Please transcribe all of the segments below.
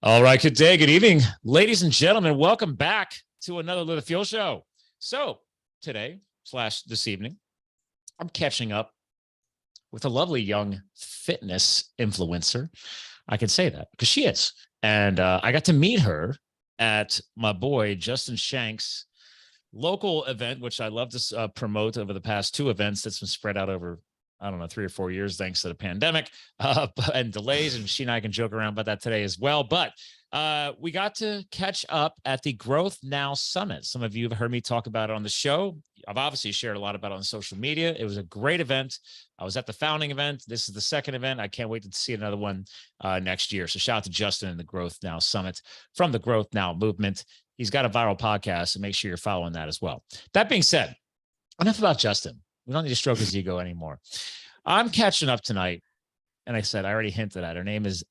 All right, good day, good evening, ladies and gentlemen. Welcome back to another Live the Fuel show. So today / this evening, I'm catching up with a lovely young fitness influencer. I can say that because she is. And I got to meet her at my boy Justin Shank's local event, which I love to promote over the past two events that's been spread out over, I don't know, 3 or 4 years, thanks to the pandemic and delays. And she and I can joke around about that today as well. But we got to catch up at the Growth Now Summit. Some of you have heard me talk about it on the show. I've obviously shared a lot about it on social media. It was a great event. I was at the founding event. This is the second event. I can't wait to see another one next year. So shout out to Justin and the Growth Now Summit from the Growth Now movement. He's got a viral podcast, so make sure you're following that as well. That being said, enough about Justin. We don't need to stroke his ego anymore. I'm catching up tonight, and I already hinted at her name is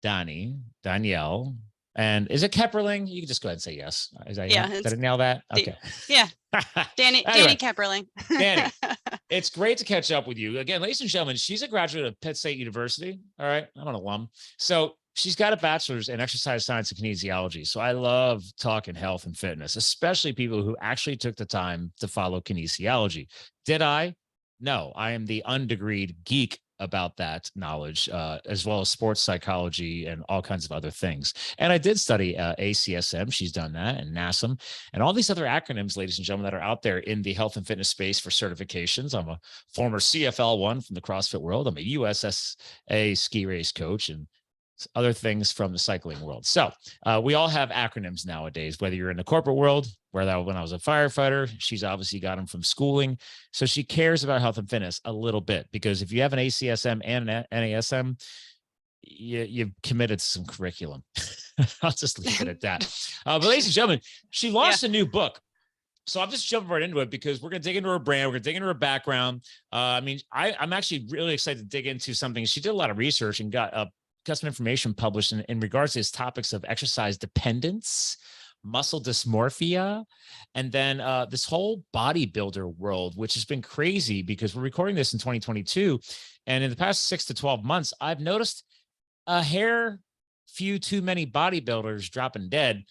Danielle. And is it Keperling? You can just go ahead and say yes. Did I nail that? Okay. Yeah. Dani Keperling. Dani, it's great to catch up with you. Again, ladies and gentlemen, she's a graduate of Pitt State University. All right. I'm an alum. So she's got a bachelor's in exercise science and kinesiology. So I love talking health and fitness, especially people who actually took the time to follow kinesiology. Did I? No, I am the undegreed geek about that knowledge, as well as sports psychology and all kinds of other things. And I did study ACSM. She's done that, and NASM, and all these other acronyms, ladies and gentlemen, that are out there in the health and fitness space for certifications. I'm a former CFL one from the CrossFit world. I'm a USSA ski race coach and other things from the cycling world. So we all have acronyms nowadays, whether you're in the corporate world, when I was a firefighter, she's obviously got them from schooling. So she cares about health and fitness a little bit, because if you have an ACSM and an NASM, you've committed to some curriculum. I'll just leave it at that. But ladies and gentlemen, she launched a new book. So I'm just jumping right into it because we're going to dig into her brand. We're going to dig into her background. I'm actually really excited to dig into something. She did a lot of research and got some information published in regards to these topics of exercise dependence, muscle dysmorphia, and then this whole bodybuilder world, which has been crazy because we're recording this in 2022. And in the past 6 to 12 months, I've noticed a few too many bodybuilders dropping dead.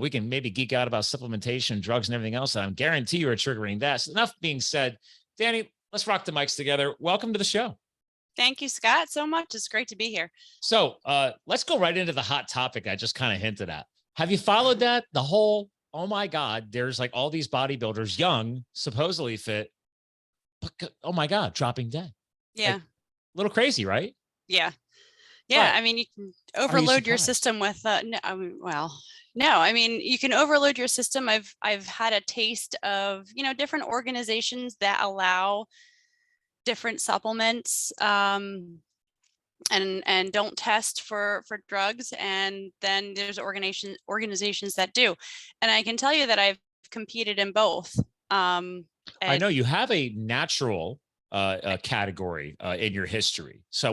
We can maybe geek out about supplementation, drugs, and everything else. And I guarantee you are triggering that. So enough being said, Dani, let's rock the mics together. Welcome to the show. Thank you, Scott, so much. It's great to be here. So let's go right into the hot topic I just kind of hinted at. Have you followed that? The whole, oh my God, there's like all these bodybuilders, young, supposedly fit, but oh my God, dropping dead. Yeah. Like, a little crazy, right? Yeah. Yeah. But I mean, you can overload your system with, you can overload your system. I've had a taste of, different organizations that allow different supplements and don't test for drugs, and then there's organizations that do. And I can tell you that I've competed in both. I know you have a natural category in your history, so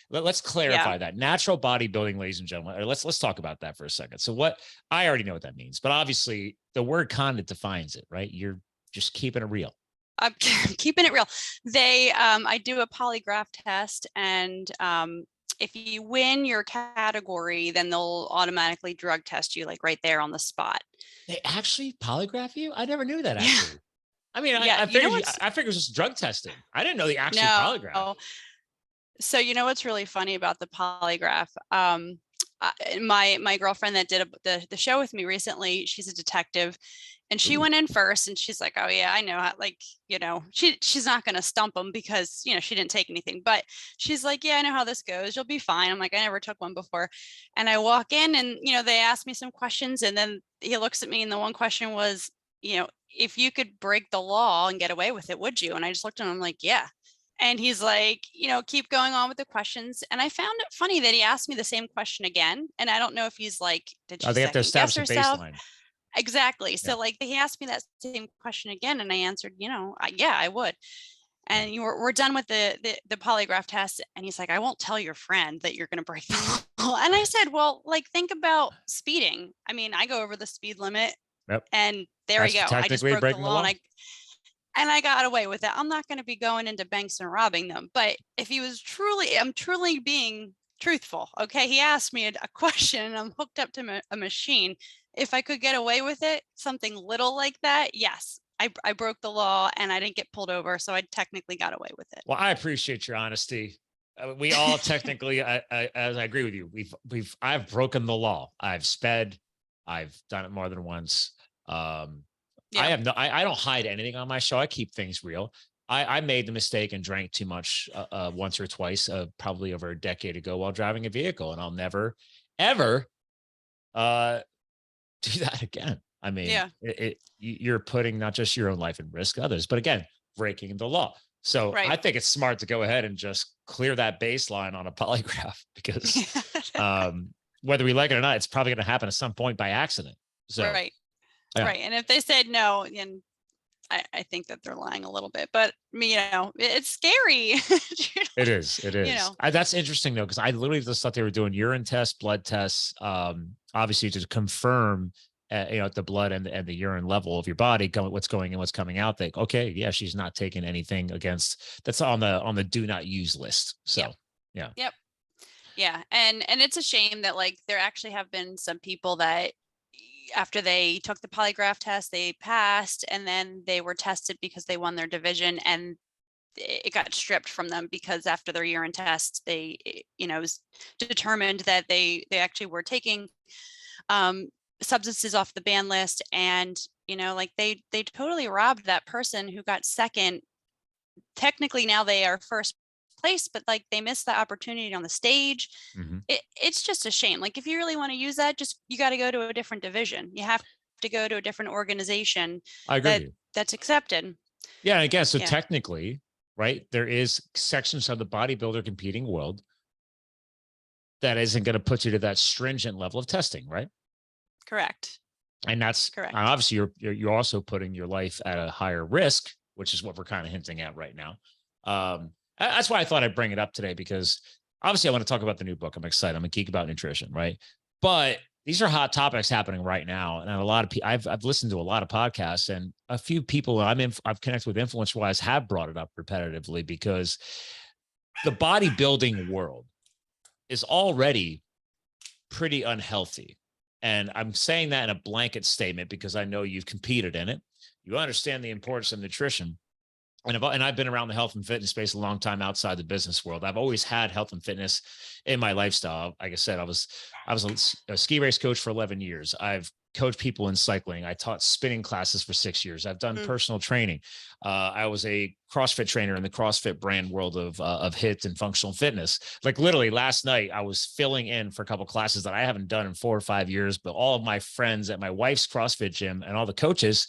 let's clarify that natural bodybuilding, ladies and gentlemen. Let's talk about that for a second. So what, I already know what that means, but obviously the word kind of defines it, right? You're just keeping it real. I'm keeping it real. I do a polygraph test, and if you win your category, then they'll automatically drug test you, like right there on the spot. They actually polygraph you? I never knew that, actually. Yeah. I mean, I figured it was just drug testing. I didn't know they actually polygraph. So what's really funny about the polygraph? My girlfriend that did the show with me recently, she's a detective, and she went in first, and she's like, oh yeah, I know how, she's not going to stump them because, she didn't take anything, but she's like, yeah, I know how this goes. You'll be fine. I'm like, I never took one before. And I walk in, and, they ask me some questions, and then he looks at me, and the one question was, if you could break the law and get away with it, would you? And I just looked at him, I'm like, yeah. And he's like, keep going on with the questions. And I found it funny that he asked me the same question again. And I don't know if he's like, did you they have to establish a baseline? Exactly. Yeah. So he asked me that same question again, and I answered, yeah, I would. And we're done with the polygraph test. And he's like, I won't tell your friend that you're going to break the law. And I said, well, think about speeding. I mean, I go over the speed limit. Yep. And there we go. I just broke the law. And I got away with it. I'm not going to be going into banks and robbing them. But if he was I'm truly being truthful. Okay. He asked me a question and I'm hooked up to a machine. If I could get away with it, something little like that, yes, I broke the law and I didn't get pulled over. So I technically got away with it. Well, I appreciate your honesty. We all technically, as I agree with you, I've broken the law. I've sped. I've done it more than once. Yeah. I don't hide anything on my show. I keep things real. I made the mistake and drank too much once or twice, probably over a decade ago while driving a vehicle, and I'll never, ever do that again. I mean, Yeah. you're putting not just your own life in risk, others, but again, breaking the law. So I Right. think it's smart to go ahead and just clear that baseline on a polygraph because whether we like it or not, it's probably going to happen at some point by accident. So, Right. yeah. Right. And if they said no, then I think that they're lying a little bit, but it's scary. It is. It is. know, That's interesting though, because I literally just thought they were doing urine tests, blood tests, obviously to confirm, the blood and the urine level of your body, what's going in, what's coming out. Think, okay, yeah, she's not taking anything that's on the do not use list. So, Yep. yeah. Yep. Yeah. And it's a shame that like there actually have been some people that after they took the polygraph test, they passed, and then they were tested because they won their division and it got stripped from them because after their urine test, it was determined that they actually were taking substances off the ban list, and like they totally robbed that person who got second. Technically now they are first place, but like they missed the opportunity on the stage. Mm-hmm. It's just a shame. Like if you really want to use that, you got to go to a different division. You have to go to a different organization I agree with you. that's accepted. Yeah. And again, so Yeah. technically, right, there is sections of the bodybuilder competing world that isn't going to put you to that stringent level of testing, right? Correct. And that's correct. Obviously you're also putting your life at a higher risk, which is what we're kind of hinting at right now. That's why I thought I'd bring it up today, because obviously I want to talk about the new book. I'm excited. I'm a geek about nutrition, right? But these are hot topics happening right now, and a lot of people. I've listened to a lot of podcasts, and a few people I've connected with influence-wise have brought it up repetitively, because the bodybuilding world is already pretty unhealthy. And I'm saying that in a blanket statement because I know you've competed in it. You understand the importance of nutrition. And I've been around the health and fitness space a long time outside the business world. I've always had health and fitness in my lifestyle. Like I said, I was a ski race coach for 11 years. I've coached people in cycling. I taught spinning classes for 6 years. I've done personal training. I was a CrossFit trainer in the CrossFit brand world of HIIT and functional fitness. Like literally last night, I was filling in for a couple of classes that I haven't done in 4 or 5 years, but all of my friends at my wife's CrossFit gym and all the coaches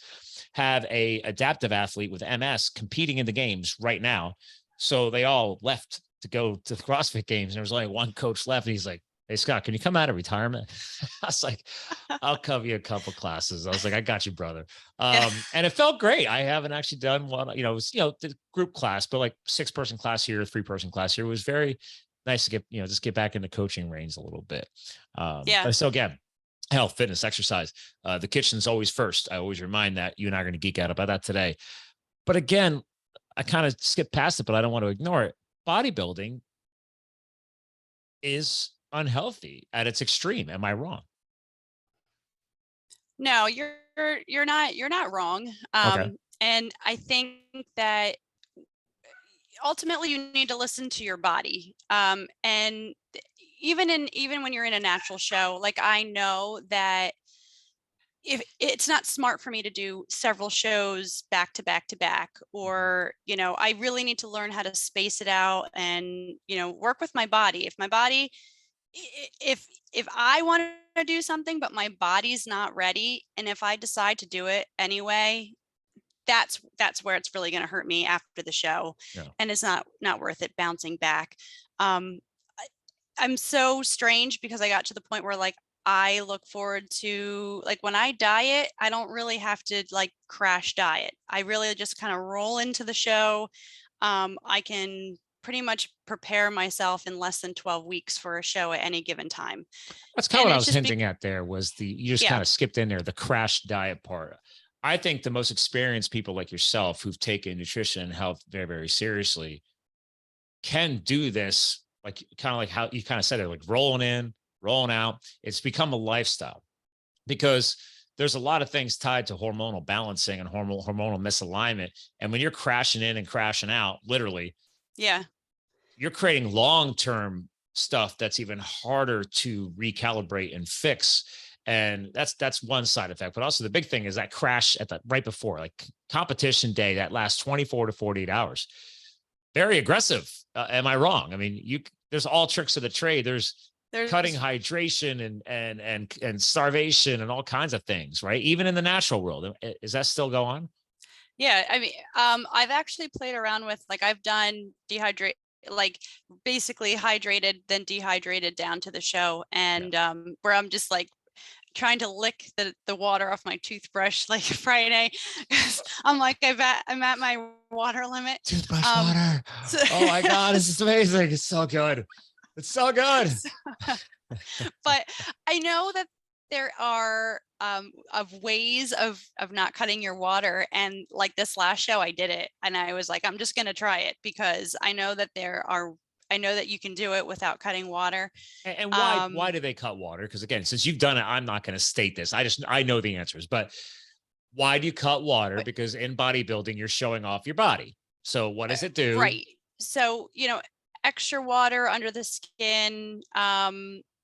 have a adaptive athlete with MS competing in the games right now. So they all left to go to the CrossFit games. And there was only one coach left. And he's like, "Hey, Scott, can you come out of retirement?" I was like, "I'll cover you a couple classes." I was like, "I got you, brother." And it felt great. I haven't actually done one, it was, the group class, but like 6-person class here, 3-person class here. It was very nice to just get back into coaching reins a little bit. So again, health, fitness, exercise, the kitchen's always first. I always remind that. You and I are going to geek out about that today. But again, I kind of skipped past it, but I don't want to ignore it. Bodybuilding is unhealthy at its extreme. Am I wrong? No, you're not wrong. Okay. And I think that ultimately you need to listen to your body. And even when you're in a natural show, like I know that if it's not smart for me to do several shows back to back to back, or I really need to learn how to space it out and work with my body. If my body, if I want to do something but my body's not ready, and if I decide to do it anyway, that's where it's really going to hurt me after the show. Yeah. And it's not worth it bouncing back. I'm so strange because I got to the point where like I look forward to, like, when I diet, I don't really have to like crash diet. I really just kind of roll into the show. I can pretty much prepare myself in less than 12 weeks for a show at any given time. That's kind of And what I it's was just hinting at there, was you just kind of skipped in there, the crash diet part. I think the most experienced people like yourself who've taken nutrition and health very, very seriously can do this like kind of like how you kind of said it, like rolling in, rolling out. It's become a lifestyle because there's a lot of things tied to hormonal balancing and hormonal misalignment. And when you're crashing in and crashing out, literally, Yeah. you're creating long-term stuff that's even harder to recalibrate and fix. And that's one side effect. But also the big thing is that crash at the right before, like competition day, that lasts 24 to 48 hours. Very aggressive. Am I wrong? I mean, there's all tricks of the trade. There's cutting hydration and starvation and all kinds of things, right? Even in the natural world. Is that still going on? Yeah. I mean, I've actually played around with, like, I've done like basically hydrated, then dehydrated down to the show. And where I'm just like trying to lick the water off my toothbrush like Friday. I'm like, I'm at my water limit. Toothbrush water. Oh my God, this is amazing. It's so good. It's so good. But I know that there are of ways of not cutting your water. And like this last show, I did it. And I was like, I'm just going to try it because I know that I know that you can do it without cutting water. And why do they cut water? Because again, since you've done it, I'm not going to state this. I know the answers, but why do you cut water? Because in bodybuilding, you're showing off your body. So what does it do? Right. So, extra water under the skin,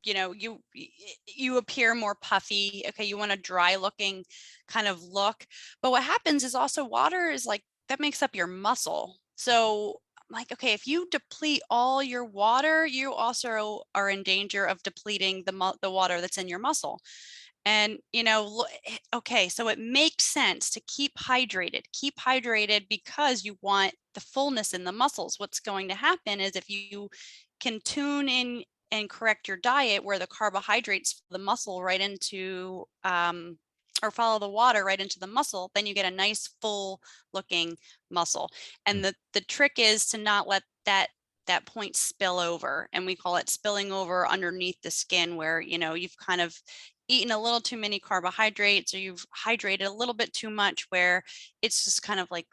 you appear more puffy. Okay. You want a dry looking kind of look, but what happens is also water is like, that makes up your muscle. So like, okay, if you deplete all your water, you also are in danger of depleting the water that's in your muscle. And, okay, so it makes sense to keep hydrated because you want the fullness in the muscles. What's going to happen is if you can tune in and correct your diet where the carbohydrates, the muscle right into, or follow the water right into the muscle, then you get a nice full looking muscle. And the trick is to not let that point spill over. And we call it spilling over underneath the skin where, you've kind of eaten a little too many carbohydrates or you've hydrated a little bit too much where it's just kind of like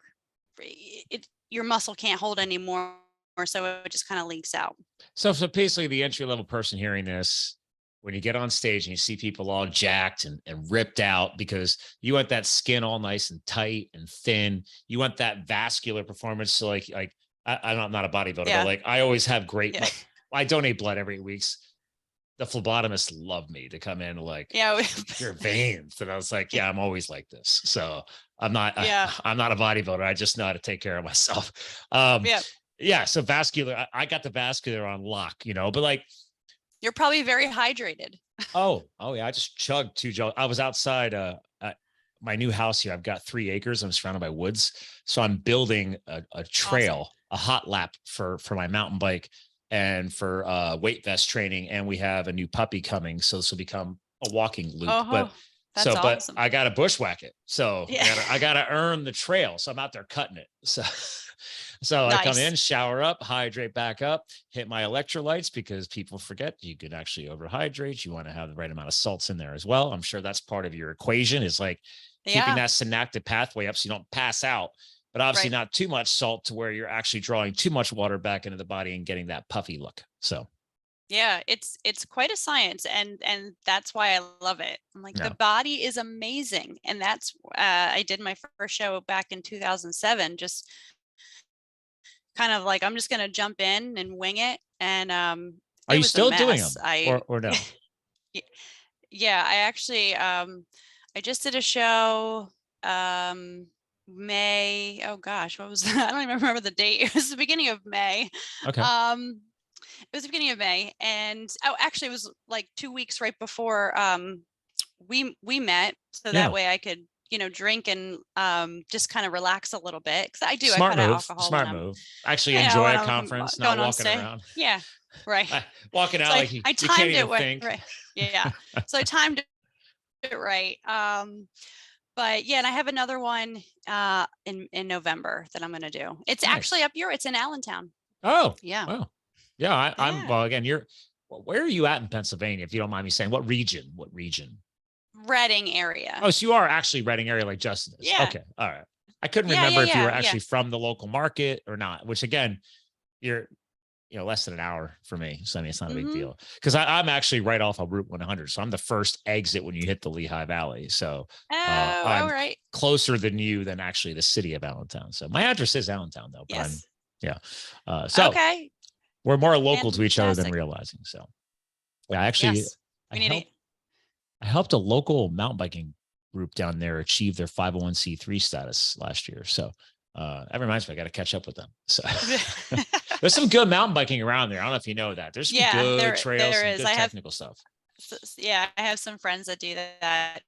your muscle can't hold anymore. So it just kind of leaks out. So basically the entry level person hearing this, when you get on stage and you see people all jacked and ripped out because you want that skin all nice and tight and thin, you want that vascular performance. So like I'm not a bodybuilder, but like I always have great, I donate blood every 8 weeks. The phlebotomists love me to come in like, your veins. And I was like, I'm always like this. So I'm not a bodybuilder. I just know how to take care of myself. So vascular, I got the vascular on lock, but like, you're probably very hydrated. Oh yeah. I just chugged 2 jugs. I was outside at my new house here. I've got 3 acres. I'm surrounded by woods. So I'm building a trail, a hot lap for my mountain bike and for weight vest training. And we have a new puppy coming. So this will become a walking loop. But awesome. I got to bushwhack it. So I got to earn the trail. So I'm out there cutting it. So nice. I come in, shower up, hydrate back up, hit my electrolytes because people forget you can actually overhydrate. You want to have the right amount of salts in there as well. I'm sure that's part of your equation is like keeping that synaptic pathway up so you don't pass out, but obviously not too much salt to where you're actually drawing too much water back into the body and getting that puffy look. So yeah, it's quite a science and that's why I love it. I'm like, the body is amazing. And that's, I did my first show back in 2007, just kind of like, I'm just going to jump in and wing it. And, are you still doing them or no? Yeah, I actually, I just did a show, May. Oh gosh, what was that? I don't even remember the date. It was the beginning of May. Okay. It was the beginning of May. And actually it was like 2 weeks right before, we met. So that way I could, drink and just kind of relax a little bit because I do. Smart I cut move. out alcohol. Smart move. Actually enjoy a conference, not walking around. Yeah, right. Walking out like you can't even think. Right. Yeah. So I timed it right. But yeah, and I have another one in November that I'm going to do. It's actually up It's in Allentown. Oh, yeah. Wow. Yeah. I'm well. Again, where are you at in Pennsylvania? If you don't mind me saying, what region? Reading area. Oh, so you are actually Reading area like Justin is. Yeah. Okay. All right. I couldn't remember if you were actually from the local market or not, which again, less than an hour for me. So I mean, it's not a big Mhm. deal because I'm actually right off of Route 100. So I'm the first exit when you hit the Lehigh Valley. So Oh, all I'm right. closer than you than actually the city of Allentown. So my address is Allentown though, but Yes. so Okay. we're more local to each other than Fantastic. realizing. So yeah, actually Yes. I We need to. helped a local mountain biking group down there achieve their 501c3 status last year. So that reminds me, I got to catch up with them. So there's some good mountain biking around there. I don't know if you know that. There's some Yeah, good trails, there some is. good technical stuff. Yeah, I have some friends that do that,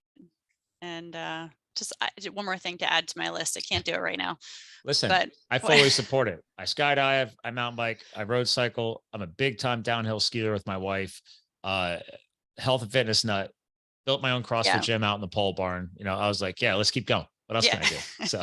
and one more thing to add to my list. I can't do it right now, Listen, but I fully support it. I skydive, I mountain bike, I road cycle. I'm a big time downhill skier with my wife. Uh, Health and fitness nut. Built my own CrossFit yeah, gym out in the pole barn. I was like, yeah, let's keep going. What else yeah. can I do? So,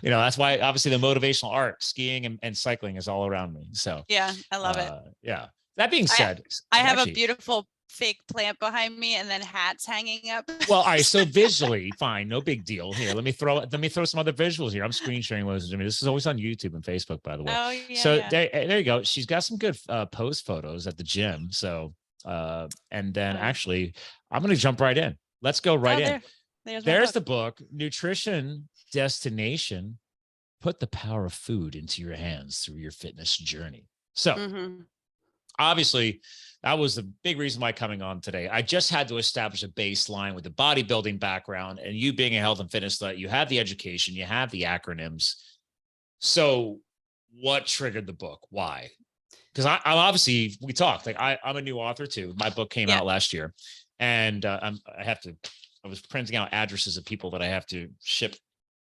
that's why obviously the motivational art, skiing and cycling is all around me. So, Yeah, I love it. Yeah. That being I said, I have a actually, beautiful fake plant behind me, and then hats hanging up. well, all right. So visually, fine, no big deal. Here, let me throw some other visuals here. I'm screen sharing with Jimmy. This is always on YouTube and Facebook, by the way. Oh yeah, So yeah. there you go. She's got some good post photos at the gym. So, and then actually, I'm going to jump right in. Let's go right in. There's The book, Nutrition Destination. Put the power of food into your hands through your fitness journey. So, obviously, that was the big reason why coming on today. I just had to establish a baseline with the bodybuilding background, and you being a health and fitness nut, you have the education, you have the acronyms. So, what triggered the book? Why? Because I'm obviously, we talked, like I'm a new author too. My book came out last year, and I was printing out addresses of people that I have to ship.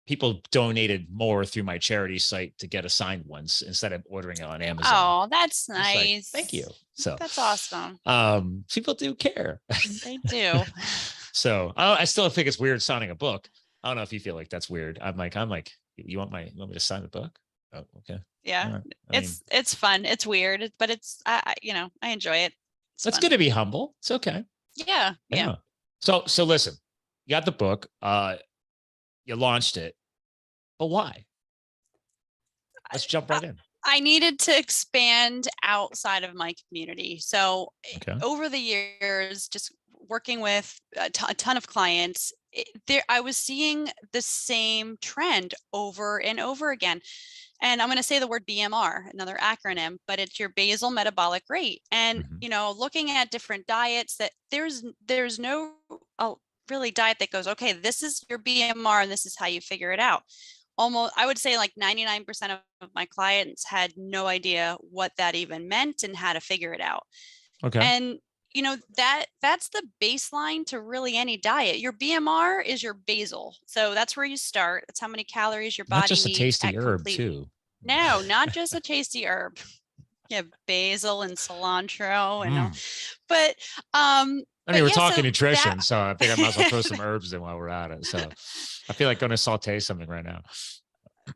People donated more through my charity site to get assigned ones instead of ordering it on Amazon. Oh, that's nice. Like, thank you. So that's awesome. People do care. They do. So I still think it's weird signing a book. I don't know if you feel like that's weird. I'm like, you want me to sign the book? Oh, okay. Yeah. It's fun. It's weird, but I enjoy it. It's good to be humble. It's okay. Yeah. Yeah. So listen, you got the book. You launched it, but why? Let's jump right in. I needed to expand outside of my community. So over the years, just working with a ton of clients, I was seeing the same trend over and over again. And I'm going to say the word BMR, another acronym, but it's your basal metabolic rate. And, looking at different diets, that there's no really diet that goes, okay, this is your BMR and this is how you figure it out. Almost, I would say like 99% of my clients had no idea what that even meant and how to figure it out. Okay. And that's the baseline to really any diet. Your BMR is your basal. So that's where you start. That's how many calories your body needs. Not just a tasty herb too. No, not just a tasty herb. Yeah, basil and cilantro and but I mean, we're talking nutrition, so I think I might as well throw some herbs in while we're at it. So I feel like going to saute something right now.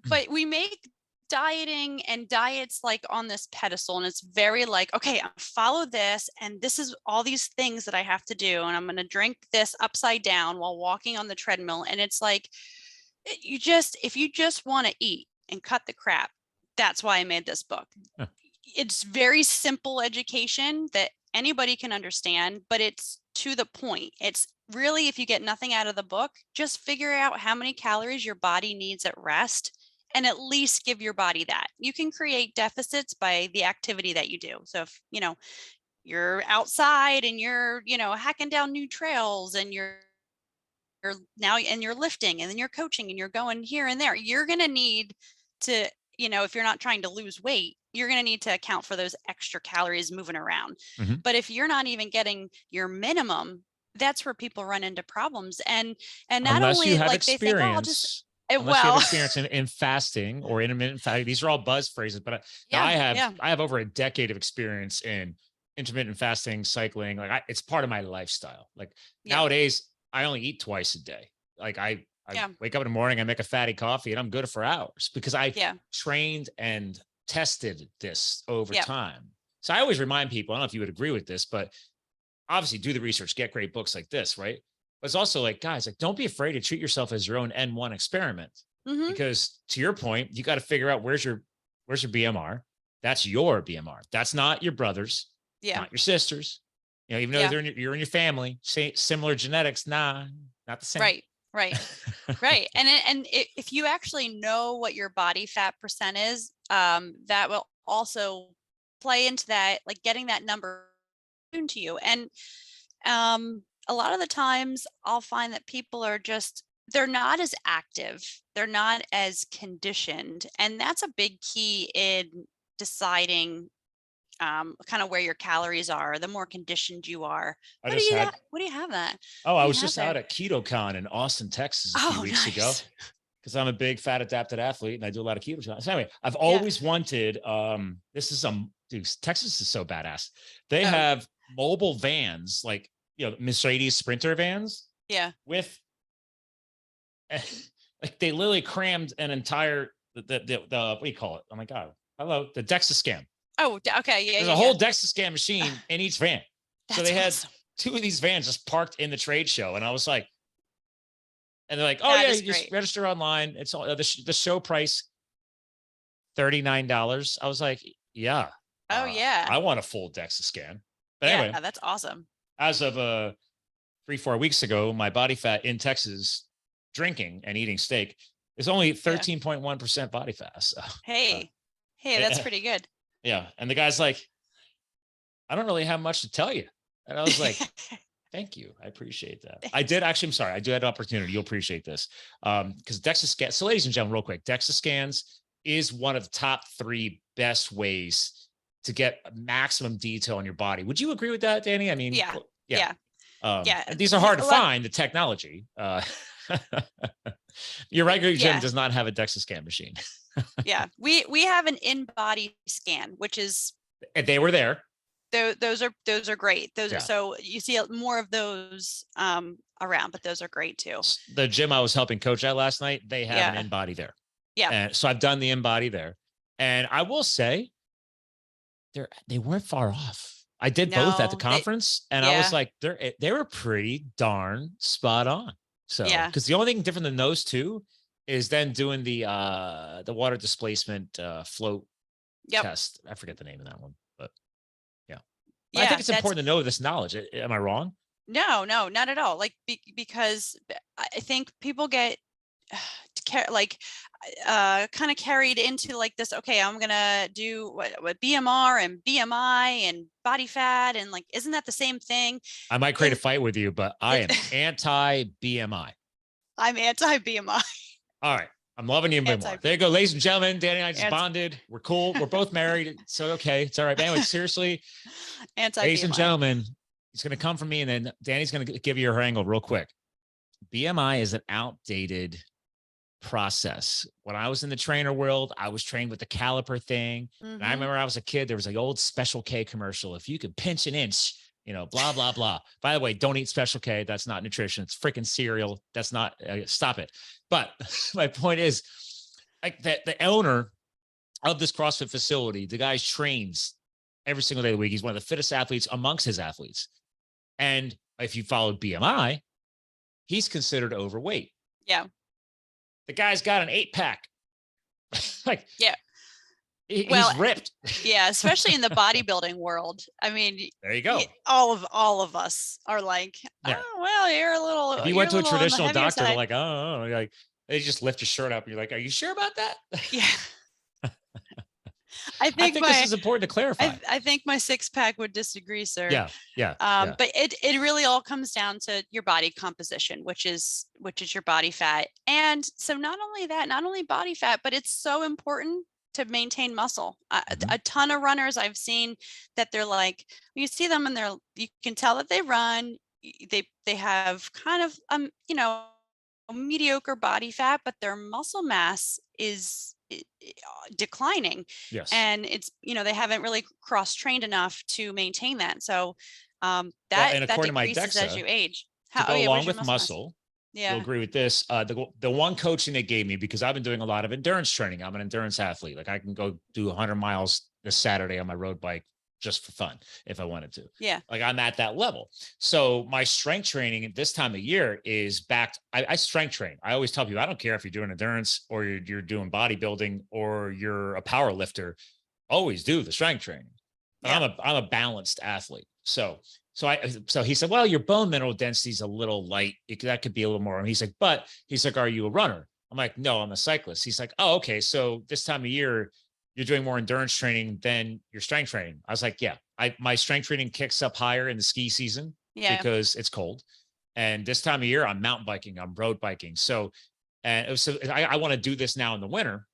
But we make dieting and diets like on this pedestal, and it's very like, okay, follow this, and this is all these things that I have to do, and I'm going to drink this upside down while walking on the treadmill. And it's like, if you just want to eat and cut the crap, that's why I made this book. Huh. It's very simple education that anybody can understand, but it's to the point. It's really, if you get nothing out of the book, just figure out how many calories your body needs at rest and at least give your body that. You can create deficits by the activity that you do. So if, you're outside and you're, hacking down new trails and you're lifting and then you're coaching and you're going here and there, you're going to need to, if you're not trying to lose weight, you're going to need to account for those extra calories moving around. But if you're not even getting your minimum, that's where people run into problems. And not unless only you have like experience, they think, oh, I'll just, unless you have experience in fasting or intermittent fasting. These are all buzz phrases, but I have over a decade of experience in intermittent fasting, cycling. Like it's part of my lifestyle. Like nowadays, I only eat twice a day. Like I wake up in the morning, I make a fatty coffee, and I'm good for hours because I trained and tested this over time. So I always remind people, I don't know if you would agree with this, but obviously do the research, get great books like this, right? But it's also like, guys, like don't be afraid to treat yourself as your own N1 experiment. Because to your point, you got to figure out where's your BMR. That's your BMR. That's not your brother's, Yeah. not your sister's. You know, even though you're in your family, say similar genetics, nah, not the same. Right. Right. And if you actually know what your body fat percent is, that will also play into that, like getting that number to you. And a lot of the times I'll find that people are just, they're not as active, they're not as conditioned. And that's a big key in deciding kind of where your calories are. The more conditioned you are. What do you have that? Oh, What I do you was have just there? out at KetoCon in Austin, Texas a few weeks ago, because I'm a big fat adapted athlete and I do a lot of keto challenges. So anyway, I've always wanted, this is dude, Texas is so badass. They have mobile vans, like, you know, Mercedes Sprinter vans. Yeah. With like they literally crammed an entire the what do you call it? Oh my God. Hello, the DEXA scan. Oh, okay. Yeah. There's a whole DEXA scan machine in each van. So they had two of these vans just parked in the trade show. And I was like, and they're like, oh yeah, you just register online. It's all the show price, $39. I was like, yeah. Oh yeah. I want a full DEXA scan. But yeah, anyway, that's awesome. As of 3-4 weeks ago, my body fat in Texas drinking and eating steak is only 13.1% body fat. So, hey, that's pretty good. Yeah. And the guy's like, I don't really have much to tell you. And I was like, thank you. I appreciate that. I did actually, I'm sorry. I do have an opportunity. You'll appreciate this. Because DEXA scans. So ladies and gentlemen, real quick, DEXA scans is one of the top 3 best ways to get maximum detail on your body. Would you agree with that, Dani? I mean, yeah. These are hard to find, the technology. Your regular gym does not have a DEXA scan machine. Yeah, we have an in-body scan, which is, they were there. Those are great. Those are, so you see more of those around, but those are great too. The gym I was helping coach at last night, they have an in-body there. Yeah. And so I've done the in-body there, and I will say they weren't far off. I did both at the conference, and I was like, they were pretty darn spot on. So, because the only thing different than those two is then doing the water displacement float test. I forget the name of that one, but I think it's important to know this knowledge. Am I wrong? No, not at all. Like, because I think people get like kind of carried into like this, okay, I'm gonna do what BMR and BMI and body fat, and like, isn't that the same thing? I might create a fight with you, but I am anti BMI. I'm anti BMI. All right, I'm loving you more. There you go, ladies and gentlemen. Dani and I just bonded. We're cool. We're both married, so okay, it's all right. But anyway, seriously, ladies and gentlemen, it's gonna come from me, and then Dani's gonna give you her angle real quick. BMI is an outdated process. When I was in the trainer world, I was trained with the caliper thing. And I remember I was a kid, there was an old Special K commercial. If you could pinch an inch, you know, blah, blah, blah. By the way, don't eat Special K. That's not nutrition. It's freaking cereal. That's not, stop it. But my point is, like, the owner of this CrossFit facility, the guy trains every single day of the week. He's one of the fittest athletes amongst his athletes. And if you followed BMI, he's considered overweight. Yeah. The guy's got an 8-pack. Like, he's ripped. Yeah, especially in the bodybuilding world. I mean, there you go. All of us are like, oh, well, you're a little. If you went to a traditional doctor, they're like, oh, like, they just lift your shirt up. And you're like, are you sure about that? Yeah. I think this is important to clarify. I think my 6-pack would disagree, sir. Yeah. But it really all comes down to your body composition, which is your body fat. And so not only body fat, but it's so important to maintain muscle. A ton of runners I've seen that they're like, you see them and you can tell that they run. They have kind of mediocre body fat, but their muscle mass is declining. Yes. And it's, they haven't really cross-trained enough to maintain that. So that decreases as you age. Along with muscle. Yeah. You'll agree with this. The one coaching they gave me, because I've been doing a lot of endurance training. I'm an endurance athlete. Like, I can go do 100 miles this Saturday on my road bike just for fun if I wanted to. Yeah. Like, I'm at that level. So my strength training at this time of year is backed. I strength train. I always tell people, I don't care if you're doing endurance or you're doing bodybuilding or you're a power lifter. always do the strength training. Yeah. I'm a balanced athlete. So he said, well, your bone mineral density is a little light. That could be a little more. And he's like, are you a runner? I'm like, no, I'm a cyclist. He's like, oh, okay. So this time of year, you're doing more endurance training than your strength training. I was like, yeah, my strength training kicks up higher in the ski season because it's cold. And this time of year, I'm mountain biking, I'm road biking. So, I want to do this now in the winter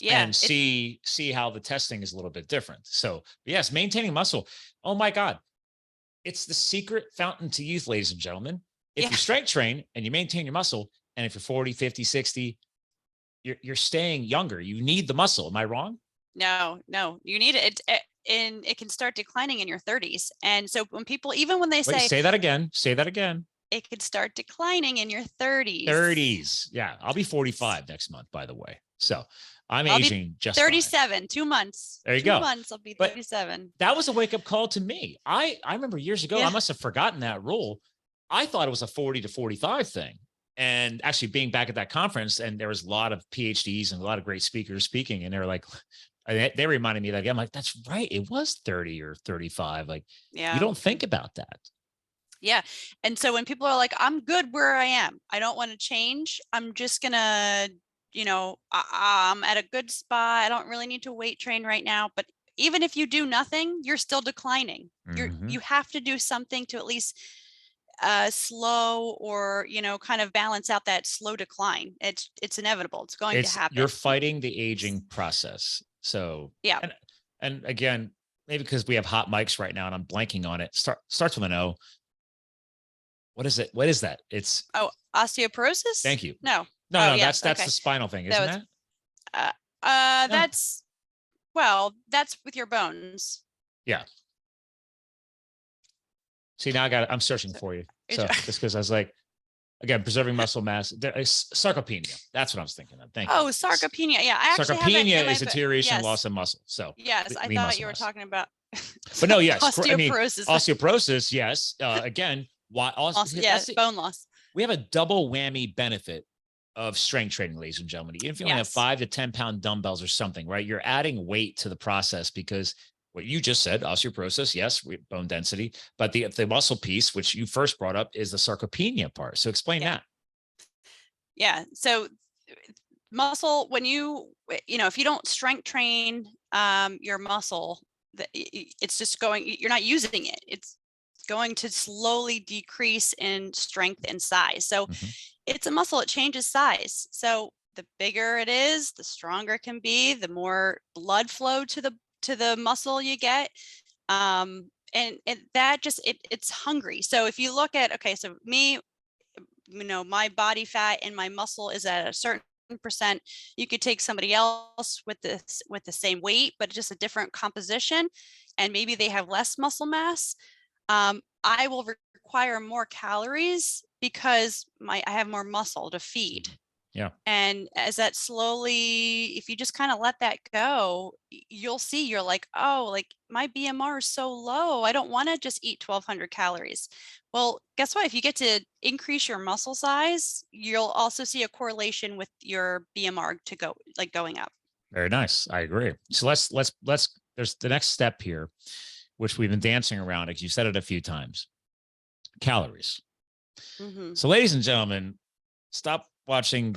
and see how the testing is a little bit different. So yes, maintaining muscle. Oh my God. It's the secret fountain to youth, ladies and gentlemen. If you strength train and you maintain your muscle, and if you're 40, 50, 60, you're staying younger. You need the muscle. Am I wrong? No, you need it. And it can start declining in your 30s. And so when people, even when they say that again, it could start declining in your 30s. 30s. Yeah. I'll be 45 next month, by the way. So I'll aging just 37, fine. 2 months. There you go. 2 months, I'll be 37. That was a wake-up call to me. I remember years ago, I must have forgotten that rule. I thought it was a 40 to 45 thing. And actually being back at that conference, and there was a lot of PhDs and a lot of great speakers speaking, and they were like, they reminded me that again. I'm like, that's right. It was 30 or 35. Like, you don't think about that. Yeah. And so when people are like, I'm good where I am, I don't want to change. I'm just going to, I'm at a good spot. I don't really need to weight train right now. But even if you do nothing, you're still declining. You have to do something to at least slow or, kind of balance out that slow decline. It's inevitable. It's going to happen. You're fighting the aging process. So, and again, maybe because we have hot mics right now and I'm blanking on it. Starts with an O. What is it? What is that? It's osteoporosis. Thank you. No, that's the spinal thing, isn't that? That's with your bones. Yeah. See, now I'm searching for you. So just because I was like, again, preserving muscle mass. Sarcopenia. That's what I was thinking of. Thank you. Oh, sarcopenia. Yeah, I actually sarcopenia is deterioration, loss of muscle. So yes, I thought you were talking about. But no, yes, osteoporosis. Osteoporosis. Yes. Again, why? Bone loss. We have a double whammy benefit of strength training, ladies and gentlemen. Even if you only have 5 to 10 pound dumbbells or something, right? You're adding weight to the process because what you just said, osteoporosis, yes, bone density, but the muscle piece, which you first brought up, is the sarcopenia part. So explain that. Yeah. So muscle, when if you don't strength train your muscle, it's just you're not using it. It's going to slowly decrease in strength and size. So it's a muscle, it changes size. So the bigger it is, the stronger it can be, the more blood flow to the muscle you get. And that just, it's hungry. So if you look at, so me, my body fat and my muscle is at a certain percent. You could take somebody else with the same weight, but just a different composition, and maybe they have less muscle mass. I will require more calories because I have more muscle to feed. Yeah. And as that slowly, if you just kind of let that go, you'll see, you're like, oh, like my BMR is so low. I don't want to just eat 1,200 calories. Well, guess what? If you get to increase your muscle size, you'll also see a correlation with your BMR going up. Very nice. I agree. So let's, there's the next step here, which we've been dancing around, because you said it a few times, calories. So ladies and gentlemen, stop watching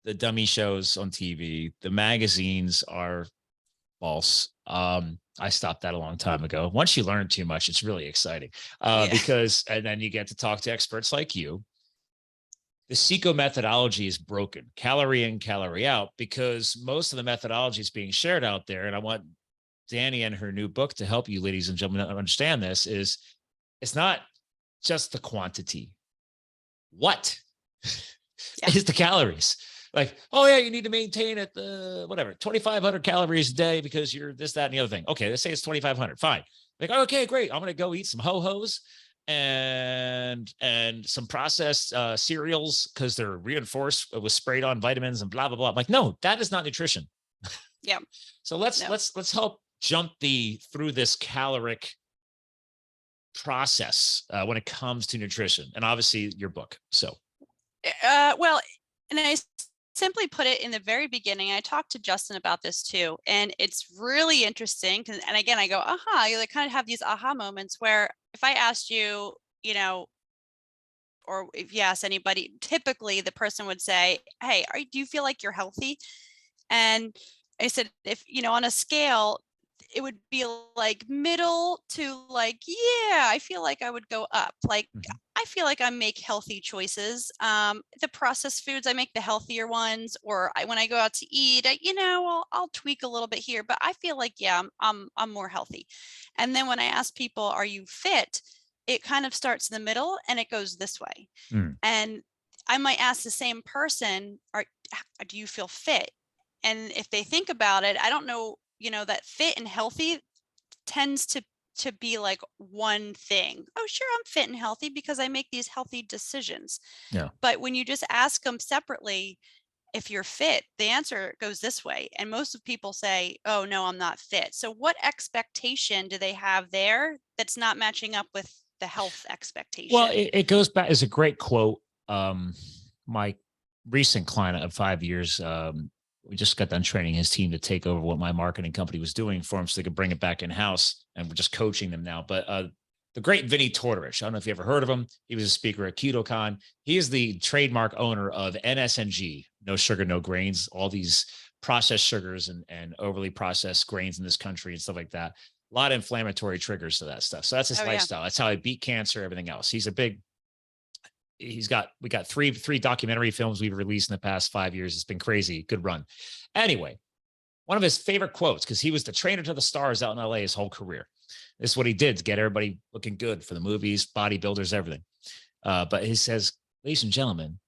the dummy shows on TV. The magazines are false. I stopped that a long time ago. Once you learn too much, it's really exciting because, and then you get to talk to experts like you. The CECO methodology is broken, calorie in, calorie out, because most of the methodology is being shared out there. And I want Dani and her new book to help you, ladies and gentlemen, understand this. It's not just the quantity. What is the calories? Like, oh yeah, you need to maintain at the 2,500 calories a day because you're this, that, and the other thing. Okay, let's say it's 2,500. Fine. Like, okay, great. I'm gonna go eat some ho-hos and some processed cereals because they're reinforced with sprayed on vitamins and blah blah blah. I'm like, no, that is not nutrition. Yeah. So let's help jump through this caloric process when it comes to nutrition, and obviously your book. So well, and I simply put it in the very beginning. I talked to Justin about this too, and it's really interesting. And again, I go, aha, you like kind of have these aha moments where if I asked you, you know, or if you ask anybody, typically the person would say, hey, do you feel like you're healthy? And I said, if, on a scale, it would be like middle to like, yeah, I feel like I would go up. Like, Mhm. I feel like I make healthy choices. The processed foods, I make the healthier ones, or when I go out to eat, I'll tweak a little bit here, but I feel like, yeah, I'm more healthy. And then when I ask people, are you fit? It kind of starts in the middle and it goes this way. Mm. And I might ask the same person, do you feel fit? And if they think about it, I don't know, that fit and healthy tends to be like one thing. Oh, sure, I'm fit and healthy because I make these healthy decisions. Yeah. But when you just ask them separately, if you're fit, the answer goes this way. And most of people say, oh, no, I'm not fit. So what expectation do they have there that's not matching up with the health Well, expectation? it goes back. It's a great quote. My recent client of 5 years, we just got done training his team to take over what my marketing company was doing for him so they could bring it back in house. And we're just coaching them now. But the great Vinny Tortorich, I don't know if you ever heard of him. He was a speaker at KetoCon. He is the trademark owner of NSNG, no sugar, no grains, all these processed sugars and overly processed grains in this country and stuff like that. A lot of inflammatory triggers to that stuff. So that's his Oh, yeah. lifestyle. That's how he beat cancer, everything else. We got three documentary films we've released in the past 5 years. It's been crazy. Good run. Anyway, one of his favorite quotes, because he was the trainer to the stars out in LA his whole career. This is what he did to get everybody looking good for the movies, bodybuilders, everything. But he says, ladies and gentlemen,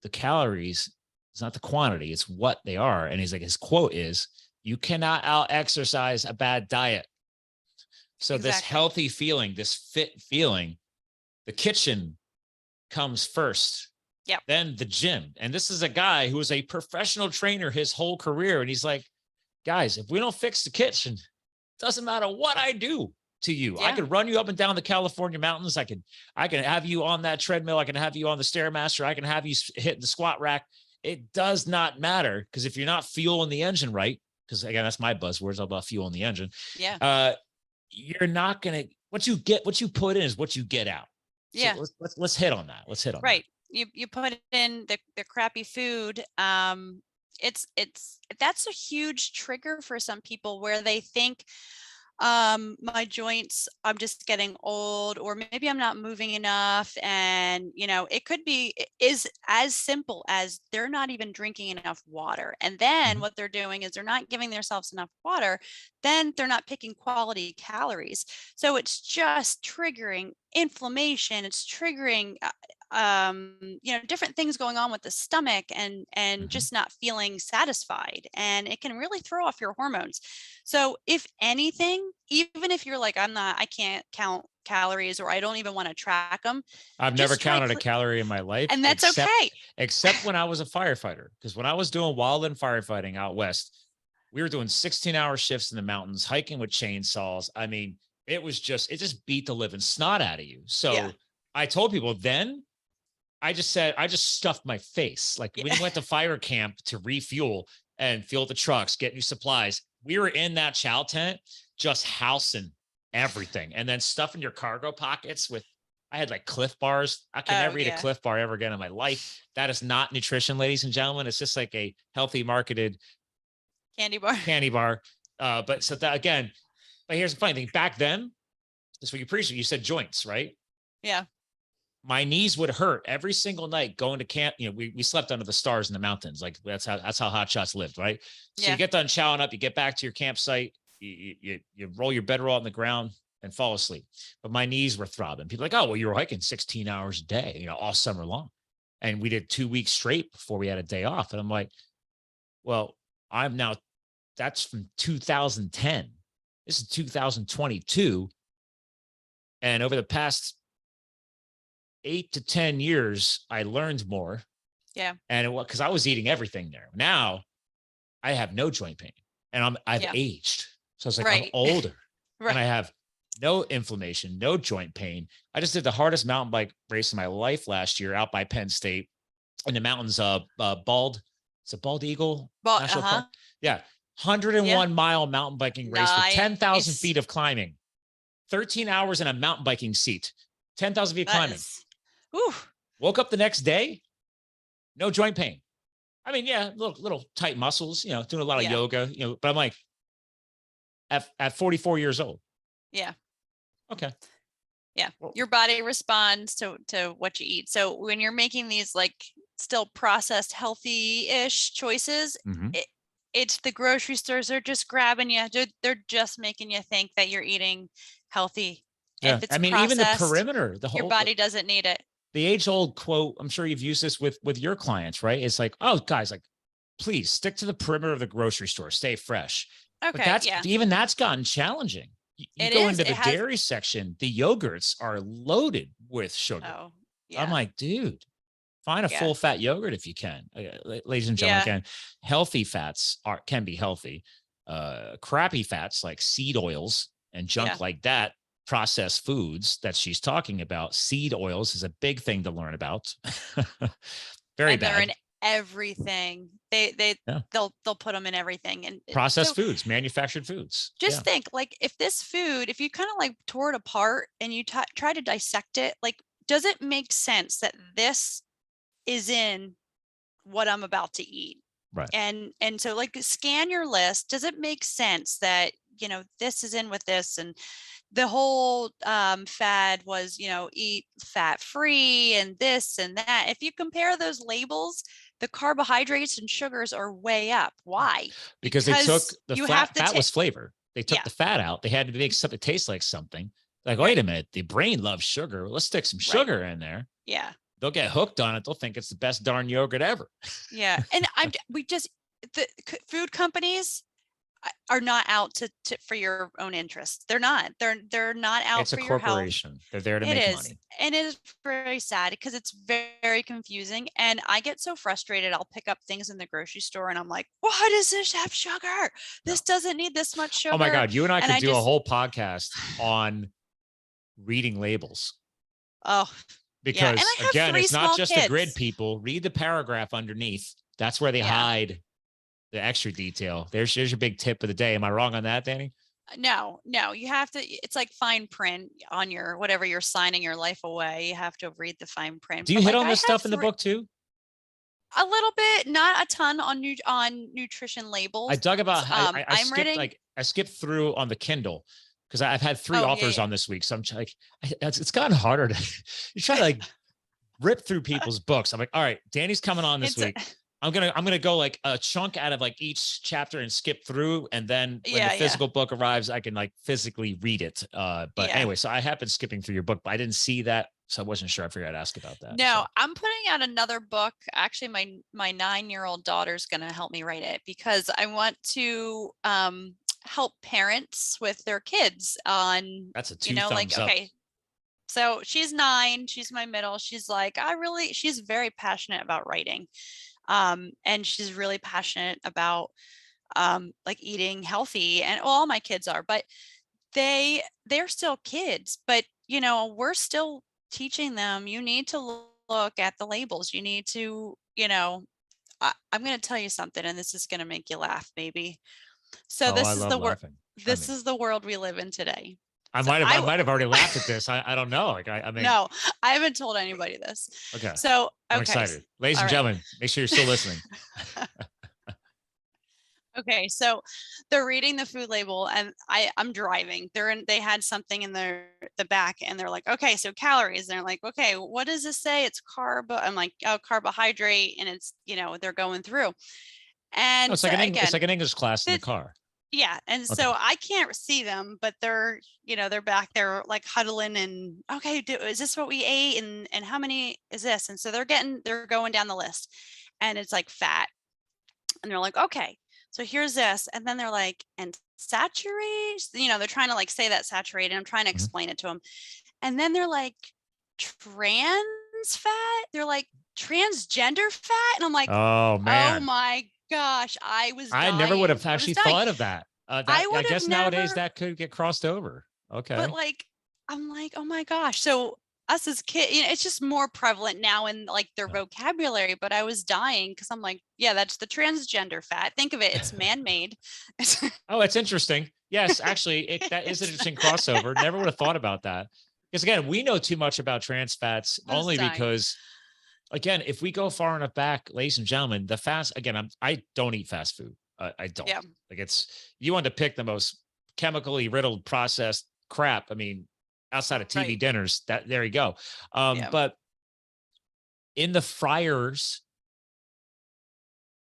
the calories is not the quantity, it's what they are. And he's like, his quote is, you cannot out exercise a bad diet. So this Exactly. healthy feeling, this fit feeling, the kitchen comes first, Yep. then the gym. And this is a guy who was a professional trainer his whole career. And he's like, guys, if we don't fix the kitchen, doesn't matter what I do to you. I Yeah. could run you up and down the California mountains. I can have you on that treadmill. I can have you on the Stairmaster. I can have you hit the squat rack. It does not matter, because if you're not fueling the engine right, because again, that's my buzzwords all about fueling the engine. Yeah. You're not gonna, what you put in is what you get out. So Yeah. let's hit on that. Let's hit on Right. You put in the crappy food. It's that's a huge trigger for some people where they think, my joints, I'm just getting old, or maybe I'm not moving enough. And it could be is as simple as they're not even drinking enough water. And then that. what they're doing is they're not giving themselves enough water. Then they're not picking quality calories. So it's just triggering inflammation. It's triggering different things going on with the stomach, and Mhm. just not feeling satisfied, and it can really throw off your hormones. So if anything, even if you're like, I can't count calories, or I don't even want to track them, I've never just try counted a calorie in my life, and that's okay. except when I was a firefighter. Because when I was doing wildland firefighting out west, we were doing 16-hour shifts in the mountains, hiking with chainsaws. I mean, it just beat the living snot out of you. Yeah. So I told people then, I just stuffed my face. Like when Yeah. we went to fire camp to refuel and fuel the trucks, get new supplies, we were in that chow tent just housing everything, and then stuffing your cargo pockets with, I had like Cliff bars. I can Oh, never eat a yeah. Cliff bar ever again in my life. That is not nutrition, ladies and gentlemen. It's just like a healthy marketed Candy bar. candy bar. But so that again, but here's the funny thing. Back then, this is what you appreciate. You said joints, right? Yeah. My knees would hurt every single night going to camp. We slept under the stars in the mountains. Like that's how Hotshots lived, right? So you Yeah. get done chowing up, you get back to your campsite, you roll your bedroll on the ground and fall asleep. But my knees were throbbing. People are like, oh, well, you were hiking 16 hours a day, all summer long. And we did 2 weeks straight before we had a day off. And I'm like, well, that's from 2010. This is 2022. And over the past 8 to 10 years, I learned more. Yeah. And because I was eating everything there. Now I have no joint pain, and I've Yeah. aged. So it's like I'm Right. older and I Right. have no inflammation, no joint pain. I just did the hardest mountain bike race of my life last year out by Penn State in the mountains of Bald. It's a Bald Eagle Well, National Park. Yeah. 101-mile mountain biking race with 10,000 feet of climbing, 13 hours in a mountain biking seat, 10,000 feet climbing. Woke up the next day, no joint pain. I mean, yeah, little tight muscles, doing a lot of yoga, but I'm like, at 44 years old. Yeah. Okay. Yeah. Your body responds to what you eat. So when you're making these like still processed healthy-ish choices, it's the grocery stores are just grabbing you. They're just making you think that you're eating healthy. Yeah. If it's even the perimeter, your body doesn't need it. The age-old quote, I'm sure you've used this with your clients, right? It's like, oh, guys, like, please stick to the perimeter of the grocery store, stay fresh. Okay. But even that's gotten challenging. You go into the dairy section, the yogurts are loaded with sugar. Oh, yeah. I'm like, dude, find a full fat yogurt if you can. Ladies and gentlemen, again, healthy fats can be healthy. Crappy fats like seed oils and junk like that, processed foods that she's talking about. Seed oils is a big thing to learn about. Very bad. They're in everything. They'll put them in everything, and processed foods, manufactured foods. Just think, like, if you kind of like tore it apart and you try to dissect it, like, does it make sense that this is in what I'm about to eat? Right. And so, like, scan your list. Does it make sense that, this is in with this? And the whole fad was, eat fat free and this and that. If you compare those labels, the carbohydrates and sugars are way up. Why? Because they took the fat was flavor. They took the fat out. They had to make something taste like something. Like, wait a minute, the brain loves sugar. Let's stick some sugar in there. Yeah. They'll get hooked on it. They'll think it's the best darn yogurt ever. Yeah. And the food companies are not out for your own interests. They're not. They're not out for your health. It's a corporation. They're there to make money. And it is very sad because it's very confusing. And I get so frustrated. I'll pick up things in the grocery store and I'm like, why does this have sugar? This doesn't need this much sugar. Oh my God. You and I could do a whole podcast on reading labels. Oh, because again, it's not just the grid, people. Read the paragraph underneath. That's where they hide the extra detail. There's your big tip of the day. Am I wrong on that, Dani? No, you have to, it's like fine print on your, whatever you're signing your life away. You have to read the fine print. Do you hit on this stuff in the book too? A little bit, not a ton on nutrition labels. I dug about how I skipped through on the Kindle because I've had 3 authors on this week. So I'm like, it's gotten harder to, you try to like rip through people's books. I'm like, all right, Dani's coming on this week. I'm gonna go like a chunk out of like each chapter and skip through, and then when the physical book arrives, I can like physically read it. But anyway, so I have been skipping through your book, but I didn't see that, so I wasn't sure. I figured I'd ask about that. No, I'm putting out another book. Actually, my 9-year-old daughter's gonna help me write it because I want to help parents with their kids on. That's a 2 thumbs up. Okay. So she's 9. She's my middle. She's like, she's very passionate about writing. And she's really passionate about like eating healthy, and all my kids are, but they're still kids, but we're still teaching them, you need to look at the labels. You need to, I'm going to tell you something, and this is going to make you laugh maybe. So this is the world we live in today. I might have already laughed at this. I don't know. Like I mean, no, I haven't told anybody this. Okay. So I'm excited. Ladies and gentlemen, make sure you're still listening. Okay. So they're reading the food label and I'm driving. They had something in the back and they're like, okay, so calories. And they're like, okay, what does this say? It's carb. I'm like, oh, carbohydrate. And it's, they're going through. And it's like an English class in the car. Yeah. And so I can't see them, but they're back there like huddling and, okay, is this what we ate? And how many is this? And so they're going down the list, and it's like fat. And they're like, okay, so here's this. And then they're like, and saturate, they're trying to like say that saturated. I'm trying to explain it to them. And then they're like, trans fat. They're like, transgender fat. And I'm like, oh man, oh my gosh, I never would have actually thought of that. I guess nowadays that could get crossed over. Okay. But like, I'm like, oh my gosh. So us as kids, it's just more prevalent now in like their vocabulary, but I was dying because I'm like, yeah, that's the transgender fat. Think of it. It's man-made. Oh, it's interesting. Yes, actually, that is an interesting crossover. Never would have thought about that. Because again, we know too much about trans fats only because, again, if we go far enough back, ladies and gentlemen, the fast, again, I don't eat fast food. I don't. Yeah. Like you want to pick the most chemically riddled processed crap. I mean, outside of TV dinners, there you go. But in the fryers,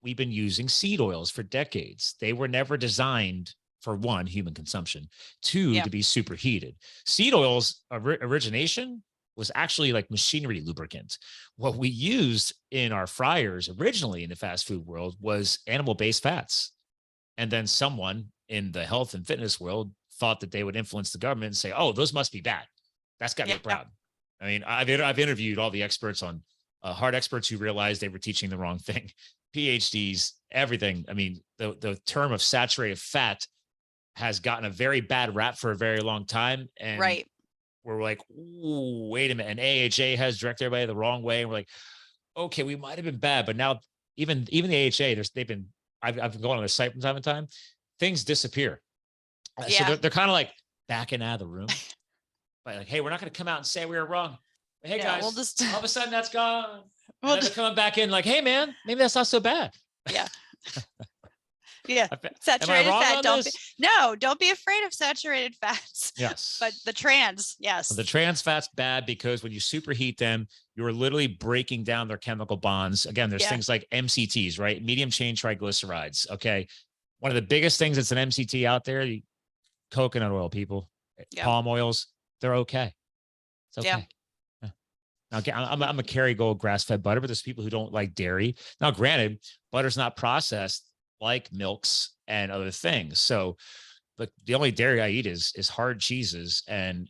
we've been using seed oils for decades. They were never designed for one, human consumption, two, to be superheated. Seed oils origination was actually like machinery lubricant. What we used in our fryers originally in the fast food world was animal-based fats. And then someone in the health and fitness world thought that they would influence the government and say, oh, those must be bad. That's got to be proud. I mean, I've interviewed all the experts on hard experts who realized they were teaching the wrong thing. PhDs, everything. I mean, the term of saturated fat has gotten a very bad rap for a very long time. And we're like, ooh, wait a minute. And AHA has directed everybody the wrong way. And we're like, okay, we might have been bad, but now even the AHA, I've been going on their site from time to time, things disappear. So they're kind of like backing out of the room. But like, hey, we're not going to come out and say we were wrong. But hey, guys, all of a sudden that's gone. Well, they're coming back in like, hey, man, maybe that's not so bad. Yeah. Yeah. Saturated fat. Don't be afraid of saturated fats. Yes. But the trans, yes. The trans fat's bad because when you superheat them, you're literally breaking down their chemical bonds. Again, there's things like MCTs, right? Medium chain triglycerides. Okay. One of the biggest things that's an MCT out there, coconut oil, people, palm oils, they're okay. It's okay. Yeah. Now, I'm a Kerrygold grass-fed butter, but there's people who don't like dairy. Now, granted, butter's not processed like milks and other things. So, but the only dairy I eat is hard cheeses and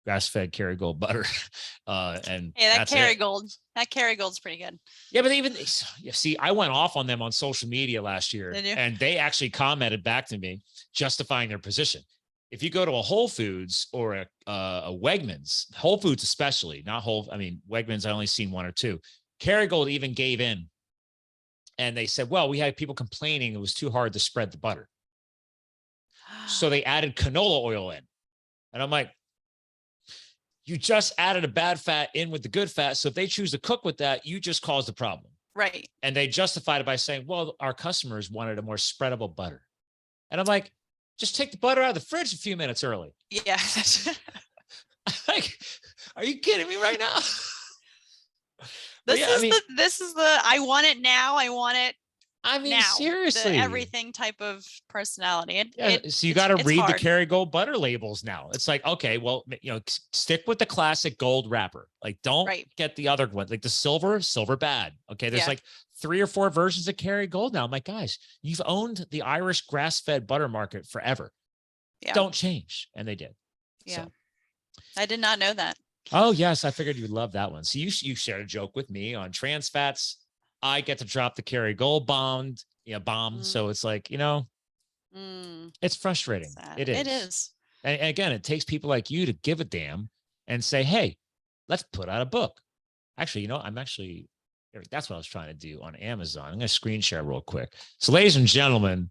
grass-fed Kerrygold butter. And that Kerrygold's pretty good. Yeah, but even see, I went off on them on social media last year, and they actually commented back to me justifying their position. If you go to a Whole Foods or a Wegmans, Whole Foods especially, not Wegmans, I only seen one or two. Kerrygold even gave in. And they said, well, we had people complaining it was too hard to spread the butter. So they added canola oil in. And I'm like, you just added a bad fat in with the good fat. So if they choose to cook with that, you just caused the problem. Right. And they justified it by saying, well, our customers wanted a more spreadable butter. And I'm like, just take the butter out of the fridge a few minutes early. Yeah. Like, are you kidding me right now? This is the I want it now. I want it. I mean, now, seriously, the everything type of personality. So you got to read the Kerrygold butter labels now. It's like, okay, well, stick with the classic gold wrapper. Like, don't get the other one, like the silver bad. Okay, there's like 3 or 4 versions of Kerrygold now. I'm like, guys, you've owned the Irish grass-fed butter market forever. Yeah. Don't change, and they did. Yeah, so. I did not know that. Oh, yes. I figured you'd love that one. So you shared a joke with me on trans fats. I get to drop the Kerrygold bomb. So it's like, it's frustrating. Sad. It is. It is. And again, it takes people like you to give a damn and say, hey, let's put out a book. Actually, that's what I was trying to do on Amazon. I'm going to screen share real quick. So ladies and gentlemen,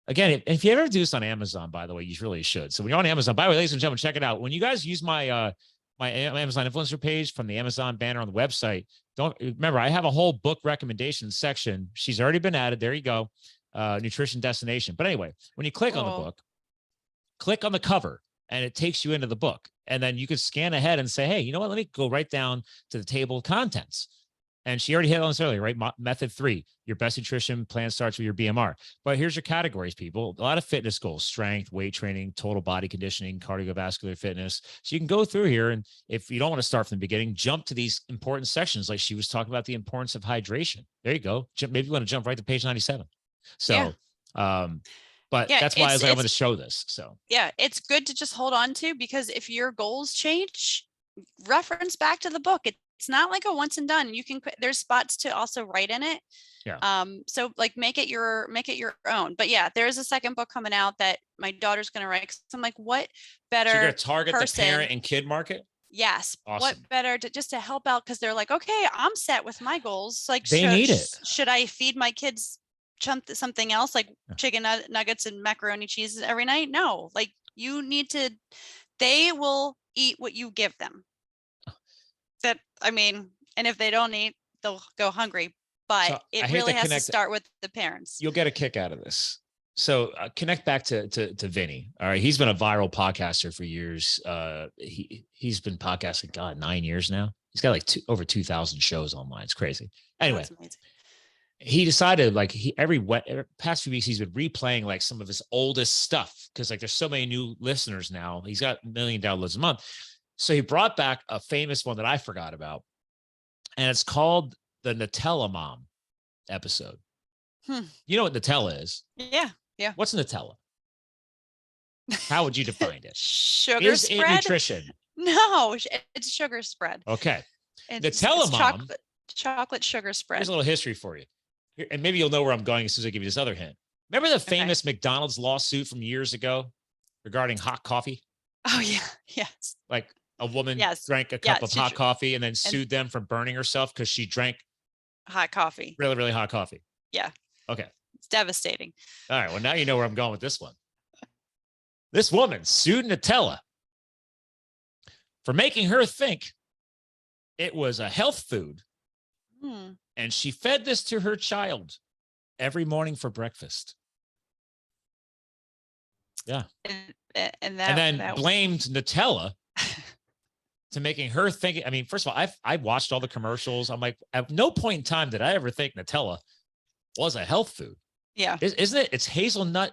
again, if you ever do this on Amazon, by the way, you really should. So when you're on Amazon, by the way, ladies and gentlemen, check it out. When you guys use my Amazon influencer page from the Amazon banner on the website, don't remember, I have a whole book recommendation section. She's already been added. There you go. Nutrition destination. But anyway, when you click on the book, click on the cover and it takes you into the book. And then you can scan ahead and say, hey, you know what? Let me go right down to the table of contents. And she already hit on this earlier, right? Method 3, your best nutrition plan starts with your BMR. But here's your categories, people. A lot of fitness goals: strength, weight training, total body conditioning, cardiovascular fitness. So you can go through here. And if you don't want to start from the beginning, jump to these important sections. Like she was talking about the importance of hydration. There you go. Maybe you want to jump right to page 97. So, but that's why I was like, I'm going to show this. So yeah, it's good to just hold on to, because if your goals change, reference back to the book. It's not like a once and done. You can, there's spots to also write in it. Yeah. So like make it your own. But yeah, there is a second book coming out that my daughter's going to write. So I'm like, what better? So you're going to target the parent and kid market? Yes. Awesome. What better to just to help out? Cause they're like, okay, I'm set with my goals. Like, They need it. should I feed my kids something else like chicken nuggets and macaroni cheese every night? No, like you need to, they will eat what you give them. That, I mean, and if they don't eat, they'll go hungry, but So it really has to start with the parents. You'll get a kick out of this. So connect back to Vinny. All right. He's been a viral podcaster for years. He's been podcasting, God, 9 years now. He's got like over 2,000 shows online. It's crazy. Anyway, he decided like every past few weeks, he's been replaying like some of his oldest stuff. Cause like there's so many new listeners now. He's got 1 million downloads a month. So he brought back a famous one that I forgot about. And it's called the Nutella Mom episode. You know what Nutella is? Yeah. Yeah. What's Nutella? How would you define it? Sugar is spread? It nutrition? No, it's sugar spread. Okay. It's Mom. Chocolate sugar spread. Here's a little history for you. And maybe you'll know where I'm going as soon as I give you this other hint. Remember the famous McDonald's lawsuit from years ago regarding hot coffee? Oh, yeah. Yes. Like a woman drank a cup of hot coffee and then sued them for burning herself because she drank hot coffee. Really, really hot coffee. Yeah. Okay. It's devastating. All right. Well, now you know where I'm going with this one. This woman sued Nutella for making her think it was a health food. And she fed this to her child every morning for breakfast. Yeah. And then blamed Nutella to making her think. I mean, first of all, I watched all the commercials. I'm like, at no point in time did I ever think Nutella was a health food. Yeah. Isn't it? It's hazelnut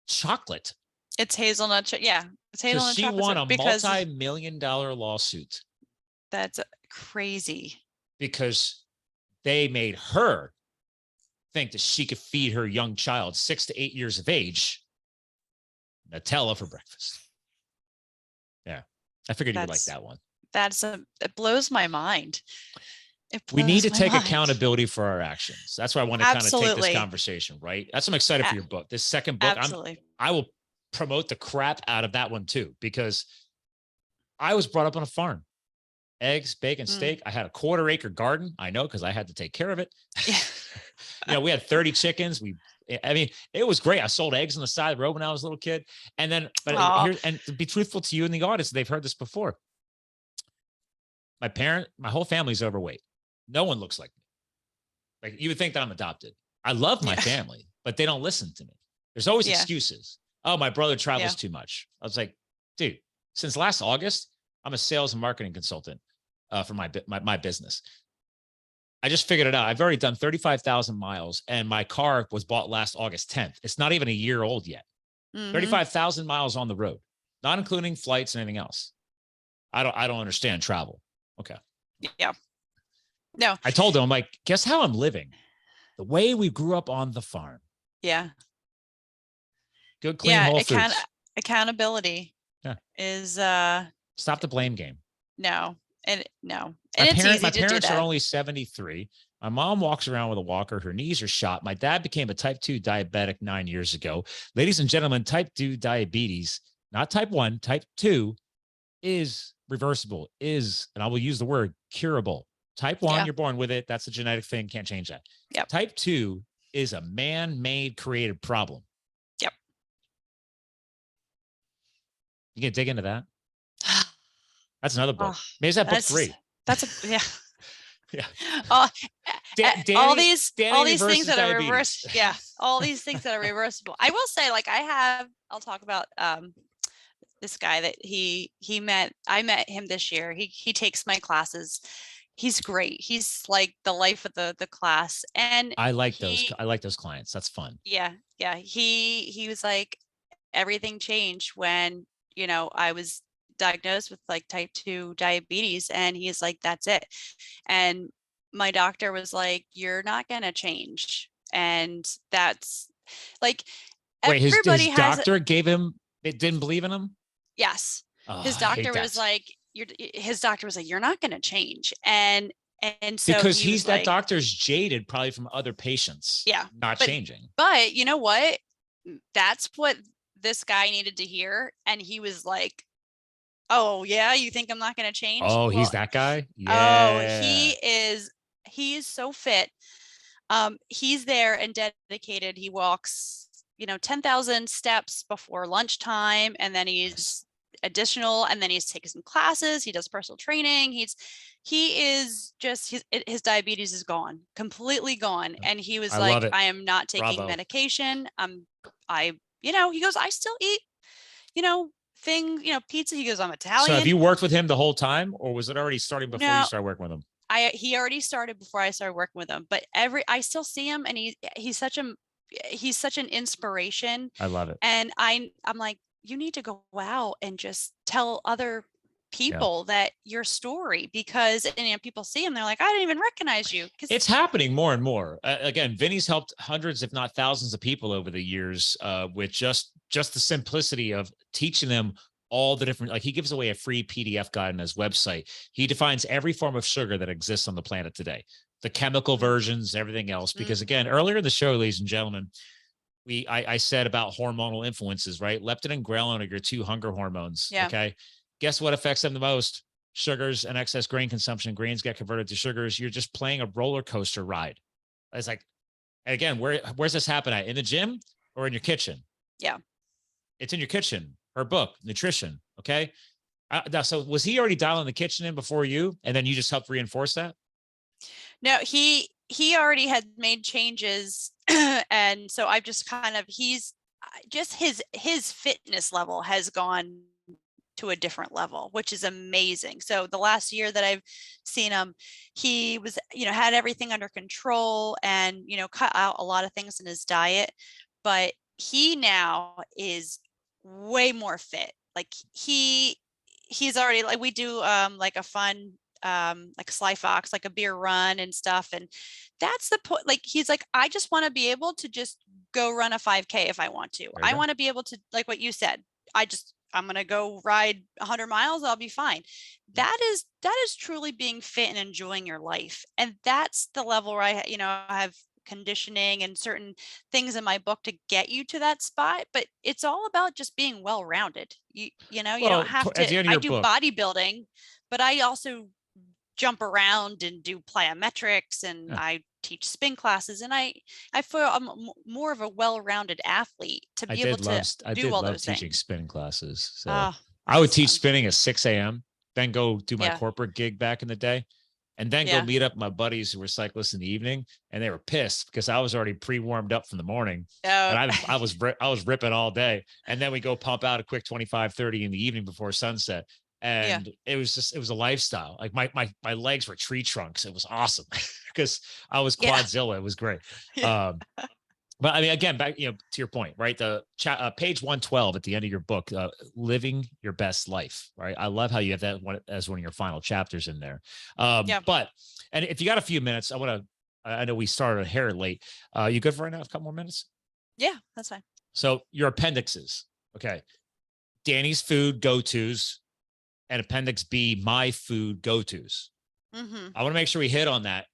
chocolate. It's hazelnut. Yeah. It's hazelnut chocolate. She won a multi-million-dollar lawsuit. That's crazy. Because they made her think that she could feed her young child, 6 to 8 years of age, Nutella for breakfast. Yeah. I figured you would like that one. It blows my mind. We need to take accountability for our actions. That's why I want to kind of take this conversation, right? That's why I'm excited for your book. This second book, I will promote the crap out of that one too, because I was brought up on a farm. Eggs, bacon, steak. I had a 1/4 acre garden. I know, because I had to take care of it. We had 30 chickens. It was great. I sold eggs on the side of the road when I was a little kid. And then, and to be truthful to you in the audience, they've heard this before. My whole family's overweight. No one looks like me. Like, you would think that I'm adopted. I love my family, but they don't listen to me. There's always excuses. Oh, my brother travels too much. I was like, dude, since last August, I'm a sales and marketing consultant for my business. I just figured it out. I've already done 35,000 miles and my car was bought last August 10th. It's not even a year old yet. 35,000 miles on the road, not including flights and anything else. I don't understand travel. Okay. Yeah. No. I told them, I'm like, guess how I'm living? The way we grew up on the farm. Yeah. Good, clean, whole foods. Accountability is stop the blame game. No. And my parents are only 73. My mom walks around with a walker. Her knees are shot. My dad became a type 2 diabetic 9 years ago. Ladies and gentlemen, type 2 diabetes, not type 1, type 2 is reversible, and I will use the word curable. Type 1, you're born with it. That's a genetic thing. Can't change that. Yep. Type 2 is a man-made created problem. Yep. You can dig into that. That's another book. Maybe is that book 3? Yeah. All these things that are reversible. Yeah. All these things that are reversible. I will say, like, I'll talk about this guy that I met him this year. He takes my classes. He's great. He's like the life of the class. And I like those clients. That's fun. Yeah. Yeah. He was like, everything changed when, I was diagnosed with like type 2 diabetes, and he's like, that's it. And my doctor was like, you're not going to change. And that's like, wait, his doctor didn't believe in him. Yes. His doctor was like, you're not going to change. And so because that doctor's jaded probably from other patients. Yeah. Not changing. But you know what? That's what this guy needed to hear. And he was like, Oh yeah, you think I'm not going to change? Oh, he's Well, that guy? oh, Yeah. he is so fit. He's there and dedicated. He walks, 10,000 steps before lunchtime, and then Nice. he's additional, and then he's taking some classes. He does personal training. He is just his diabetes is gone, completely gone. And he was I love like, it. I am not taking Bravo. medication. I, he goes, I still eat, pizza. He goes, I'm So have Italian. you worked with him the whole time, or was it already starting before you No, started working with him? he already started before I started working with him, but I still see him, and he's such an inspiration. I love it. And I'm like, you need to go out and just tell other Yeah. people that your story, because people see him, they're like, I didn't even recognize you. It's happening more and more. Again, Vinny's helped hundreds, if not thousands of people over the years with just the simplicity of teaching them all the different, like he gives away a free PDF guide on his website. He defines every form of sugar that exists on the planet today, the chemical versions, everything else. Because again, earlier in the show, ladies and gentlemen, I said about hormonal influences, right? Leptin and ghrelin are your two hunger hormones. Yeah. Okay. Guess what affects them the most? Sugars and excess grain consumption. Grains get converted to sugars. You're just playing a roller coaster ride. It's like, again, where's this happen at? In the gym or in your kitchen? Yeah. It's in your kitchen. Her book, nutrition. Okay. So was he already dialing the kitchen in before you, and then you just helped reinforce that? No, he already had made changes. And so I've just he's just his fitness level has gone to a different level, which is amazing. So the last year that I've seen him, he was, had everything under control, and, cut out a lot of things in his diet, but he now is way more fit. Like he's already, like, we do like a fun like Sly Fox, like a beer run and stuff, and that's the point. Like, he's like, I just want to be able to just go run a 5K if I want to. I want to be able to, like what you said, I'm going to go ride 100 miles. I'll be fine. That is truly being fit and enjoying your life. And that's the level where I have conditioning and certain things in my book to get you to that spot. But it's all about just being well-rounded. You don't have at to, the end of I your do book, bodybuilding, but I also jump around and do plyometrics, and I teach spin classes, and I feel I'm more of a well-rounded athlete to be able to do all those teaching things. spinning classes. So I would That's teach fun. spinning at 6 a.m., then go do my Yeah. corporate gig back in the day, and then go Yeah. meet up my buddies who were cyclists in the evening. And they were pissed because I was already pre-warmed up from the morning. And I was ripping all day. And then we go pump out a quick 25, 30 in the evening before sunset. And it was a lifestyle. Like my legs were tree trunks. It was awesome because I was Quadzilla. It was great. But I mean, again, back, to your point, right? The page 112 at the end of your book, living your best life, right? I love how you have that one as one of your final chapters in there. But, and if you got a few minutes, I know we started a hair late. You good for right now? A couple more minutes? Yeah, that's fine. So your appendixes. Okay. Dani's food go-tos, and appendix B, my food go-tos. I want to make sure we hit on that.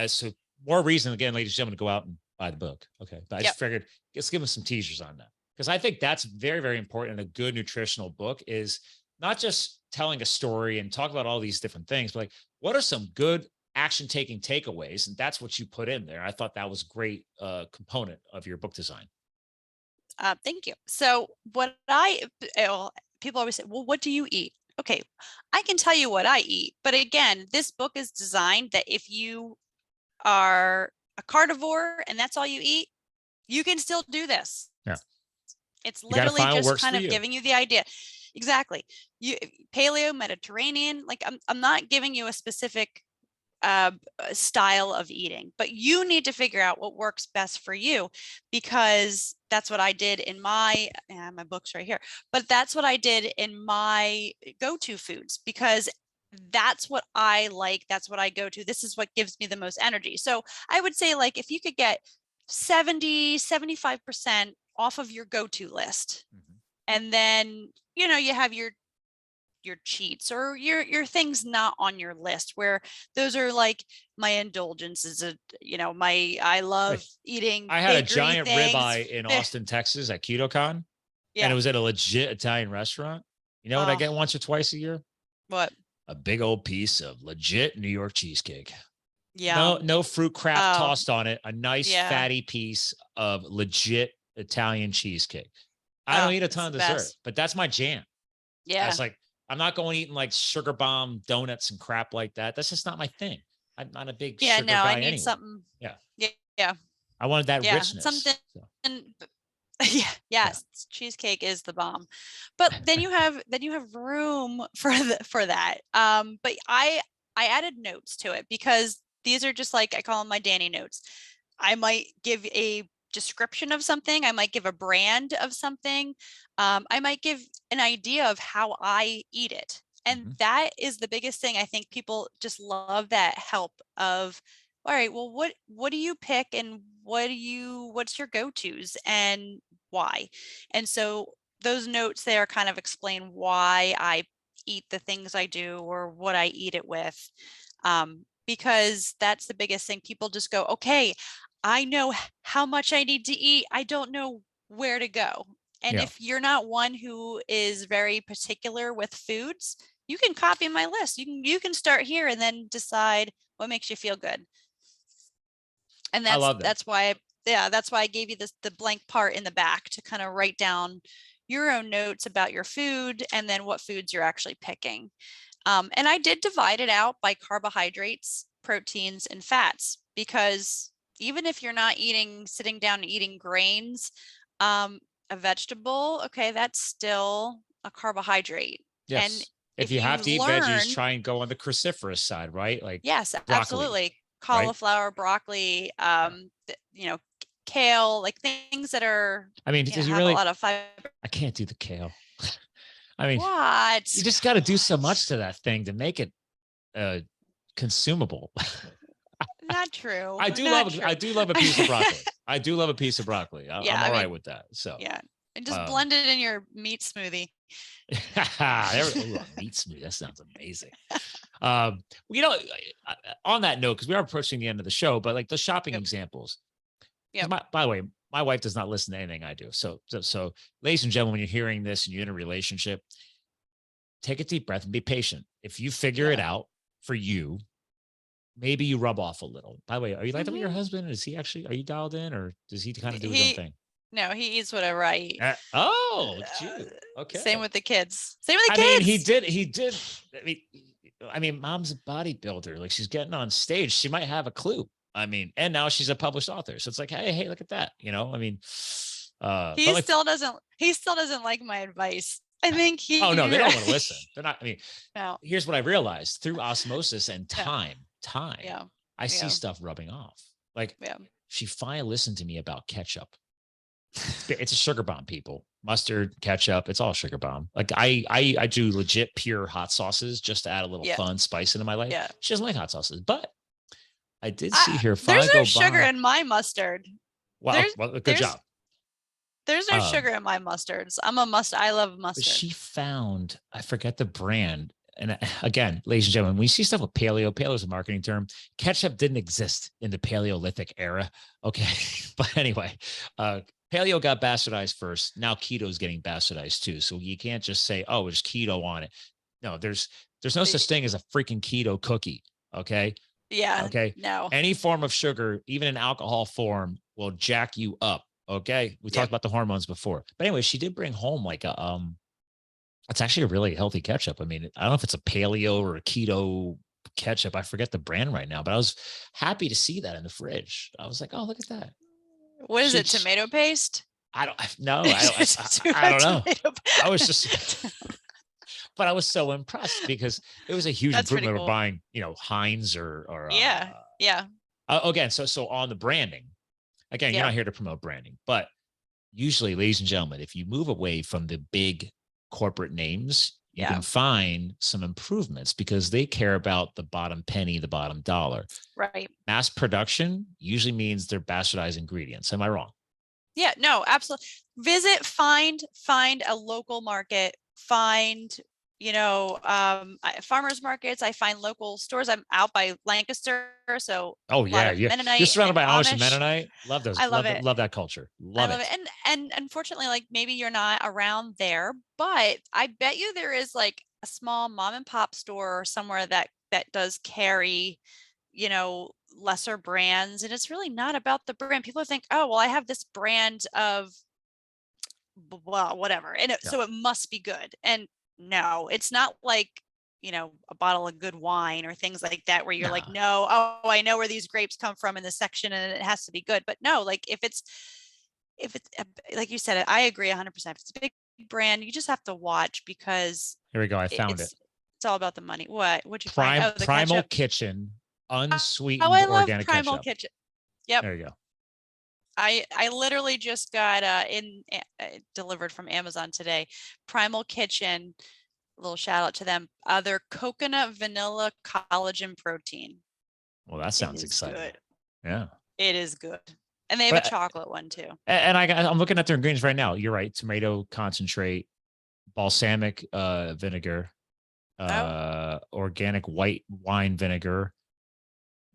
So more reason, again, ladies and gentlemen, to go out and buy the book. Okay. But I just figured, let's give them some teasers on that, because I think that's very, very important. A good nutritional book is not just telling a story and talk about all these different things, but like, what are some good action taking takeaways? And that's what you put in there. I thought that was a great component of your book design. Thank you. So people always say, well, what do you eat? Okay, I can tell you what I eat. But again, this book is designed that if you are a carnivore and that's all you eat, you can still do this. Yeah. It's literally just kind of giving you the idea. Exactly. Paleo, Mediterranean, like I'm not giving you a specific style of eating, but you need to figure out what works best for you, because that's what I did in my book's right here, but that's what I did in my go-to foods, because that's what I like. That's what I go to. This is what gives me the most energy. So I would say, like, if you could get 75% off of your go-to list, and then, you have your cheats or your things not on your list, where those are like my indulgences. I love eating. I had a giant ribeye in Austin, Texas at KetoCon, and it was at a legit Italian restaurant. You know what I Oh, get once or twice a year? what? A big old piece of legit New York cheesecake. Yeah. No fruit crap Oh, tossed on it. A nice yeah. fatty piece of legit Italian cheesecake. I don't Oh, eat a it's ton the of dessert, best. but that's my jam. Yeah. That's like, I'm not going eating like sugar bomb donuts and crap like that. That's just not my thing. I'm not a big Yeah. sugar No, I guy need anyway. something. Yeah. Yeah. Yeah. I wanted that Yeah. richness. Something. So, Yeah. yeah. Yes. Cheesecake is the bomb. But then you have room for that. But I added notes to it because these are just like, I call them my Dani notes. I might give a description of something. I might give a brand of something. I might give an idea of how I eat it. And Mhm. that is the biggest thing. I think people just love that help of, all right, well, what do you pick and what's your go-tos and why? And so those notes there kind of explain why I eat the things I do or what I eat it with. Because that's the biggest thing. People just go, okay, I know how much I need to eat. I don't know where to go. And Yeah. if you're not one who is very particular with foods, you can copy my list. You can start here and then decide what makes you feel good. And I that's love that. that's why yeah, that's why I gave you the blank part in the back to kind of write down your own notes about your food and then what foods you're actually picking. And I did divide it out by carbohydrates, proteins, and fats, because even if you're not sitting down and eating grains, a vegetable, okay, that's still a carbohydrate. And Yes. If if you have you've to eat veggies, learned, try and go on the cruciferous side, right? Like yes, broccoli, absolutely, right? cauliflower, broccoli, Yeah. kale, like things that are, I mean, does he have a really? lot of fiber. I can't do the kale. I mean, you What? just got to do so What? much to that thing to make it uh consumable. Not true. I Not true. do love a piece of broccoli. I do love a piece of broccoli. Yeah, I'm I all right mean, with that. So, yeah, and just um, blend it in your meat smoothie. ooh, a meat smoothie. That sounds amazing. You know, on that note, because we are approaching the end of the show, but like the shopping Yep. examples. Yep. By the way, my wife does not listen to anything I do. So, ladies and gentlemen, when you're hearing this and you're in a relationship, take a deep breath and be patient. If you figure it Yeah. out for you, maybe you rub off a little. By the way, are you like that with your Hmm. husband? Is he actually, are you dialed in, or does he kind of do his own He thing? No, he eats whatever I eat. Oh, look at Uh, you. Same Okay. with the kids. Same with I the mean, kids. he did. I mean, mom's a bodybuilder. Like she's getting on stage. She might have a clue. I mean, and now she's a published author. So it's like, hey, look at that. You know, I mean, but like, He still doesn't like my advice. I think oh no, they he don't want to listen. They're not. I mean, no. here's what I realized through osmosis and No. time, Yeah. I see Yeah. stuff rubbing off. Like Yeah. she finally listened to me about ketchup. It's a sugar bomb, people. Mustard, ketchup, it's all sugar bomb. Like I do legit pure hot sauces just to add a little Yeah. fun spice into my life. Yeah. She doesn't like hot sauces, but I did see her There's finally no go sugar by. in my mustard. Well, good There's job. there's no sugar in my mustards. I love But mustard. she found, I forget the brand. And again, ladies and gentlemen, when you see stuff with paleo is a marketing term. Ketchup didn't exist in the Paleolithic era. Okay. But anyway, paleo got bastardized first. Now keto is getting bastardized too. So you can't just say, oh, there's keto on it. No, there's no such thing as a freaking keto cookie. Okay. Yeah. Okay. No. Any form of sugar, even in alcohol form, will jack you up. Okay. We talked about the hormones before. But anyway, she did bring home like it's actually a really healthy ketchup. I mean, I don't know if it's a paleo or a keto ketchup. I forget the brand right now, but I was happy to see that in the fridge. I was like, oh, look at that. What is it? Tomato paste? I don't know. I don't know. I was just, but I was so impressed because it was a huge That's pretty improvement over cool. buying, Heinz or Yeah. again, so on the branding, again, you're not here to promote branding, but usually, ladies and gentlemen, if you move away from the big corporate names, you can find some improvements because they care about the bottom penny, the bottom dollar. Right. Mass production usually means they're bastardized ingredients. Am I wrong? Yeah, no, absolutely. Find a local market, find farmers markets. I find local stores. I'm out by Lancaster, so Oh a lot yeah, of yeah. You're Mennonite surrounded and by Amish and Amish. Mennonite. Love those. I love it. Love that culture. I Love love it. it. And unfortunately, like maybe you're not around there, but I bet you there is like a small mom and pop store or somewhere that does carry, lesser brands. And it's really not about the brand. People think, oh, well, I have this brand of well, whatever. And Yeah. so it must be good. And no, it's not like, a bottle of good wine or things like that, where you're like, Nah. no, oh, I know where these grapes come from in this section and it has to be good. But no, like if it's like you said, I agree 100%. If it's a big brand, you just have to watch because Here we go. I found it. it's all about the money. What'd you find? Oh, the Primal ketchup. Kitchen Oh, unsweetened I love organic Primal ketchup. Kitchen. Yep. There you go. I literally just got delivered from Amazon today. Primal Kitchen, a little shout out to them. Their coconut vanilla collagen protein. Well, that sounds exciting. Good. Yeah. It is good. And they have a chocolate one too. And I'm looking at their ingredients right now. You're right. Tomato concentrate, balsamic vinegar, organic white wine vinegar,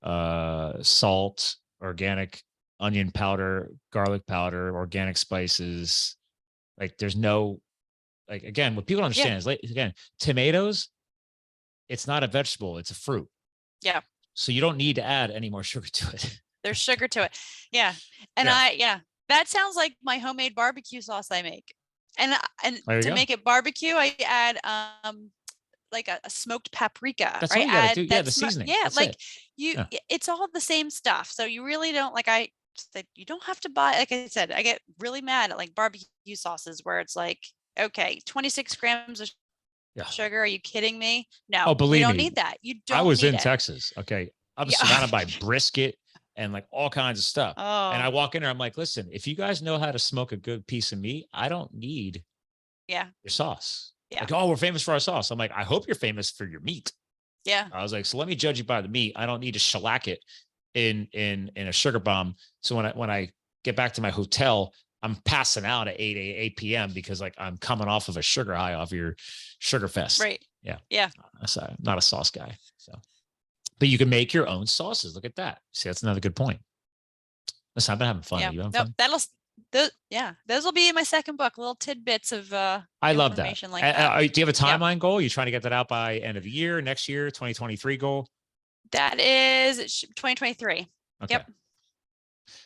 salt, organic onion powder, garlic powder, organic spices. Like there's no, like, again, what people don't understand is, like, again, tomatoes, it's not a vegetable, it's a fruit. Yeah. So you don't need to add any more sugar to it. There's sugar to it. Yeah. And that sounds like my homemade barbecue sauce I make. And to make it barbecue, I add like a smoked paprika. That's right? all you gotta do. Yeah, the seasoning. Yeah, that's like it. it's all the same stuff. So you really don't you don't have to buy, like I said, I get really mad at like barbecue sauces where it's like, okay, 26 grams of sugar. Are you kidding me? No, oh, believe we don't me, need that. You don't. I was in it. Texas. Okay. I was surrounded by brisket and like all kinds of stuff. Oh. And I walk in there, I'm like, listen, if you guys know how to smoke a good piece of meat, I don't need your sauce. Yeah. Like, oh, we're famous for our sauce. I'm like, I hope you're famous for your meat. Yeah. I was like, so let me judge you by the meat. I don't need to shellac it in a sugar bomb. So when I get back to my hotel, I'm passing out at 8 p.m. because like I'm coming off of a sugar high off your sugar fest. Right. Yeah. Yeah. So I'm not a sauce guy. So, but you can make your own sauces. Look at that. See, that's another good point. Listen, I've been having fun. Yeah. You having fun? Those will be in my second book. Little tidbits of I love that. Like that. Do you have a timeline goal? Are you trying to get that out by end of the year, next year, 2023 goal? That is 2023. Okay. Yep.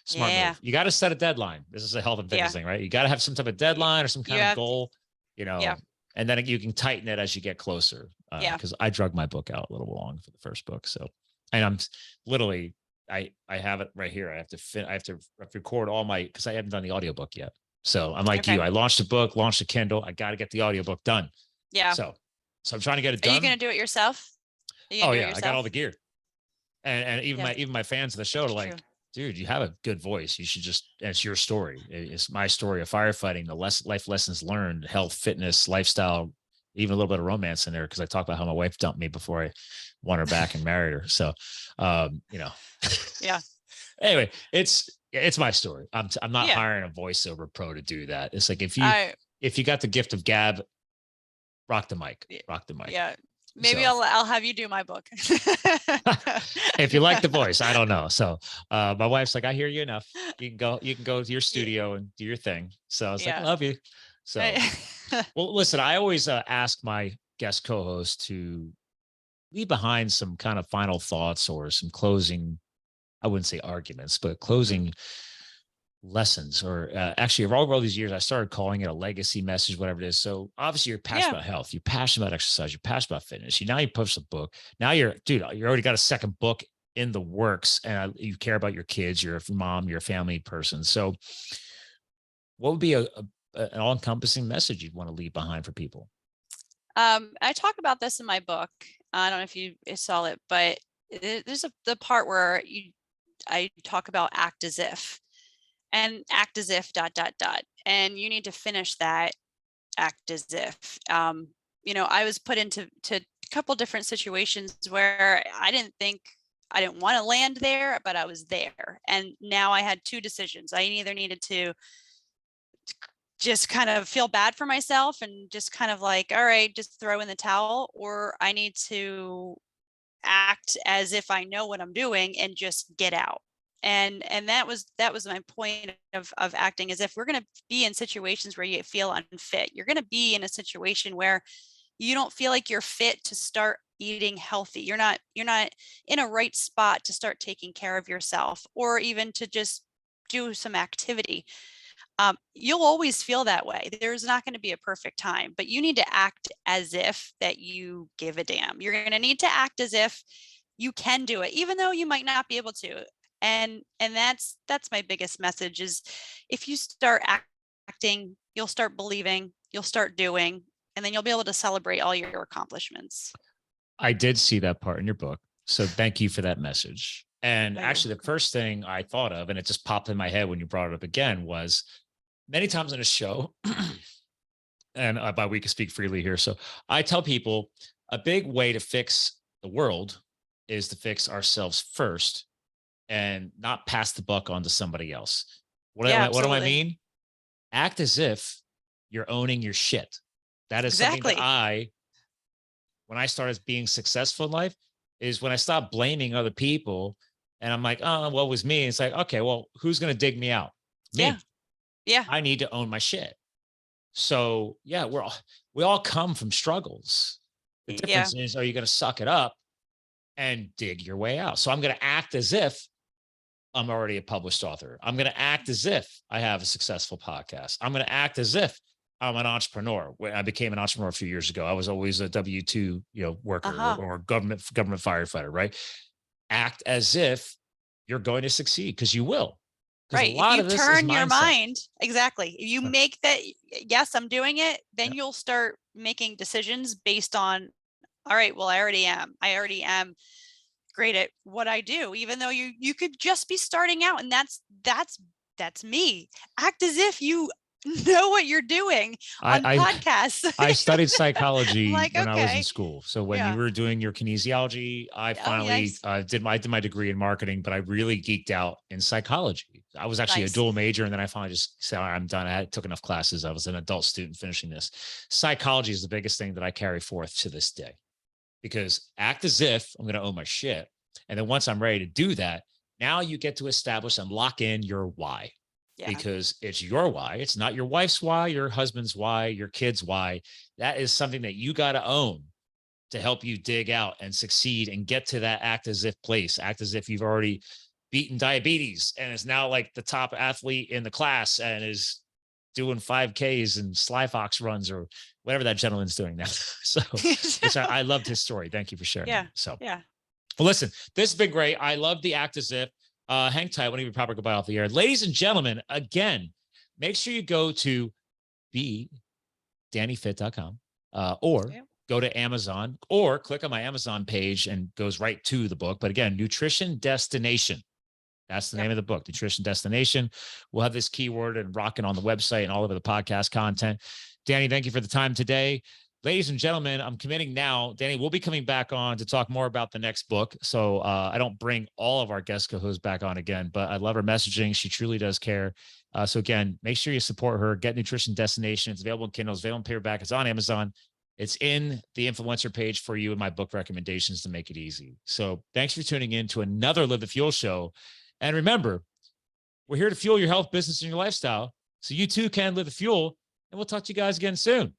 Smart move. You got to set a deadline. This is a health and fitness thing, right? You got to have some type of deadline or some kind of goal, and then you can tighten it as you get closer. Because I drug my book out a little long for the first book. So, and I'm literally, I have it right here. I have to record all my, because I haven't done the audiobook yet. So I'm like you. I launched a book, launched a Kindle. I got to get the audiobook done. Yeah. So I'm trying to get it done. Are you going to do it yourself? Oh yeah, I got all the gear. And even my fans of the show are like, dude, you have a good voice. You should just, it's your story. It's my story of firefighting, the life lessons learned, health, fitness, lifestyle, even a little bit of romance in there. Cause I talk about how my wife dumped me before I won her back and married her. So, yeah. Anyway, it's my story. I'm not hiring a voiceover pro to do that. It's like, if you got the gift of gab, rock the mic. Yeah. Maybe I'll have you do my book. If you like the voice, I don't know. So my wife's like, I hear you enough. You can go to your studio and do your thing. So I was like, I love you. So, well, listen, I always ask my guest co-host to leave behind some kind of final thoughts or some closing, I wouldn't say arguments, but closing lessons, or actually over all these years, I started calling it a legacy message, whatever it is. So obviously you're passionate about health, you're passionate about exercise, you're passionate about fitness. You published a book. Now you already got a second book in the works, and you care about your kids, you're a mom, you're a family person. So what would be an all-encompassing message you'd want to leave behind for people? I talk about this in my book. I don't know if you saw it, but there's the part where I talk about act as if. And act as if ... And you need to finish that act as if. I was put into a couple different situations where I didn't want to land there, but I was there. And now I had two decisions. I either needed to just kind of feel bad for myself and just kind of like, all right, just throw in the towel, or I need to act as if I know what I'm doing and just get out. And that was my point of acting as if we're going to be in situations where you feel unfit. You're going to be in a situation where you don't feel like you're fit to start eating healthy. You're not in a right spot to start taking care of yourself, or even to just do some activity. You'll always feel that way. There's not going to be a perfect time, but you need to act as if that you give a damn. You're going to need to act as if you can do it, even though you might not be able to. And that's my biggest message is, if you start acting, you'll start believing, you'll start doing, and then you'll be able to celebrate all your accomplishments. I did see that part in your book. So thank you for that message. And actually, the first thing I thought of, and it just popped in my head when you brought it up again, was many times in a show, and by we can speak freely here. So I tell people a big way to fix the world is to fix ourselves first and not pass the buck on to somebody else. What do I mean? Act as if you're owning your shit. That is something that when I started being successful in life, is when I stopped blaming other people and I'm like, oh, what was me? It's like, okay, well, who's going to dig me out? Me. Yeah. I need to own my shit. So yeah, we all come from struggles. The difference is, are you going to suck it up and dig your way out? So I'm going to act as if I'm already a published author. I'm going to act as if I have a successful podcast. I'm going to act as if I'm an entrepreneur. When I became an entrepreneur a few years ago, I was always a W-2, worker or government firefighter, right? Act as if you're going to succeed, because you will. Right. If you turn your mind, exactly. You make that, yes, I'm doing it, then you'll start making decisions based on, all right, well, I already am great at what I do, even though you could just be starting out. And that's me. Act as if you know what you're doing on podcasts. I studied psychology when I was in school. So when you were doing your kinesiology, I finally did my degree in marketing, but I really geeked out in psychology. I was actually a dual major, and then I finally just said, all right, I'm done. I took enough classes. I was an adult student finishing this. Psychology is the biggest thing that I carry forth to this day, because act as if I'm going to own my shit. And then once I'm ready to do that, now you get to establish and lock in your why. Because it's your why. It's not your wife's why, your husband's why, your kid's why. That is something that you got to own to help you dig out and succeed and get to that act as if place. Act as if you've already beaten diabetes and is now like the top athlete in the class and is doing 5Ks and Sly Fox runs or whatever that gentleman's doing now. So I loved his story. Thank you for sharing. So well, listen, this has been great. I love the act as if. Hang tight. When you probably goodbye off the air. Ladies and gentlemen, again, make sure you go to BeDaniFit.com or go to Amazon or click on my Amazon page and goes right to the book. But again, Nutrition Destination. That's the name of the book, Nutrition Destination. We'll have this keyword and rocking on the website and all over the podcast content. Dani, thank you for the time today. Ladies and gentlemen, I'm committing now. Dani, we'll be coming back on to talk more about the next book. So I don't bring all of our guest co-hosts back on again, but I love her messaging. She truly does care. So again, make sure you support her. Get Nutrition Destination. It's available in Kindle, it's available in paperback. It's on Amazon. It's in the influencer page for you and my book recommendations to make it easy. So thanks for tuning in to another Live the Fuel show. And remember, we're here to fuel your health, business, and your lifestyle so you too can live the fuel. And we'll talk to you guys again soon.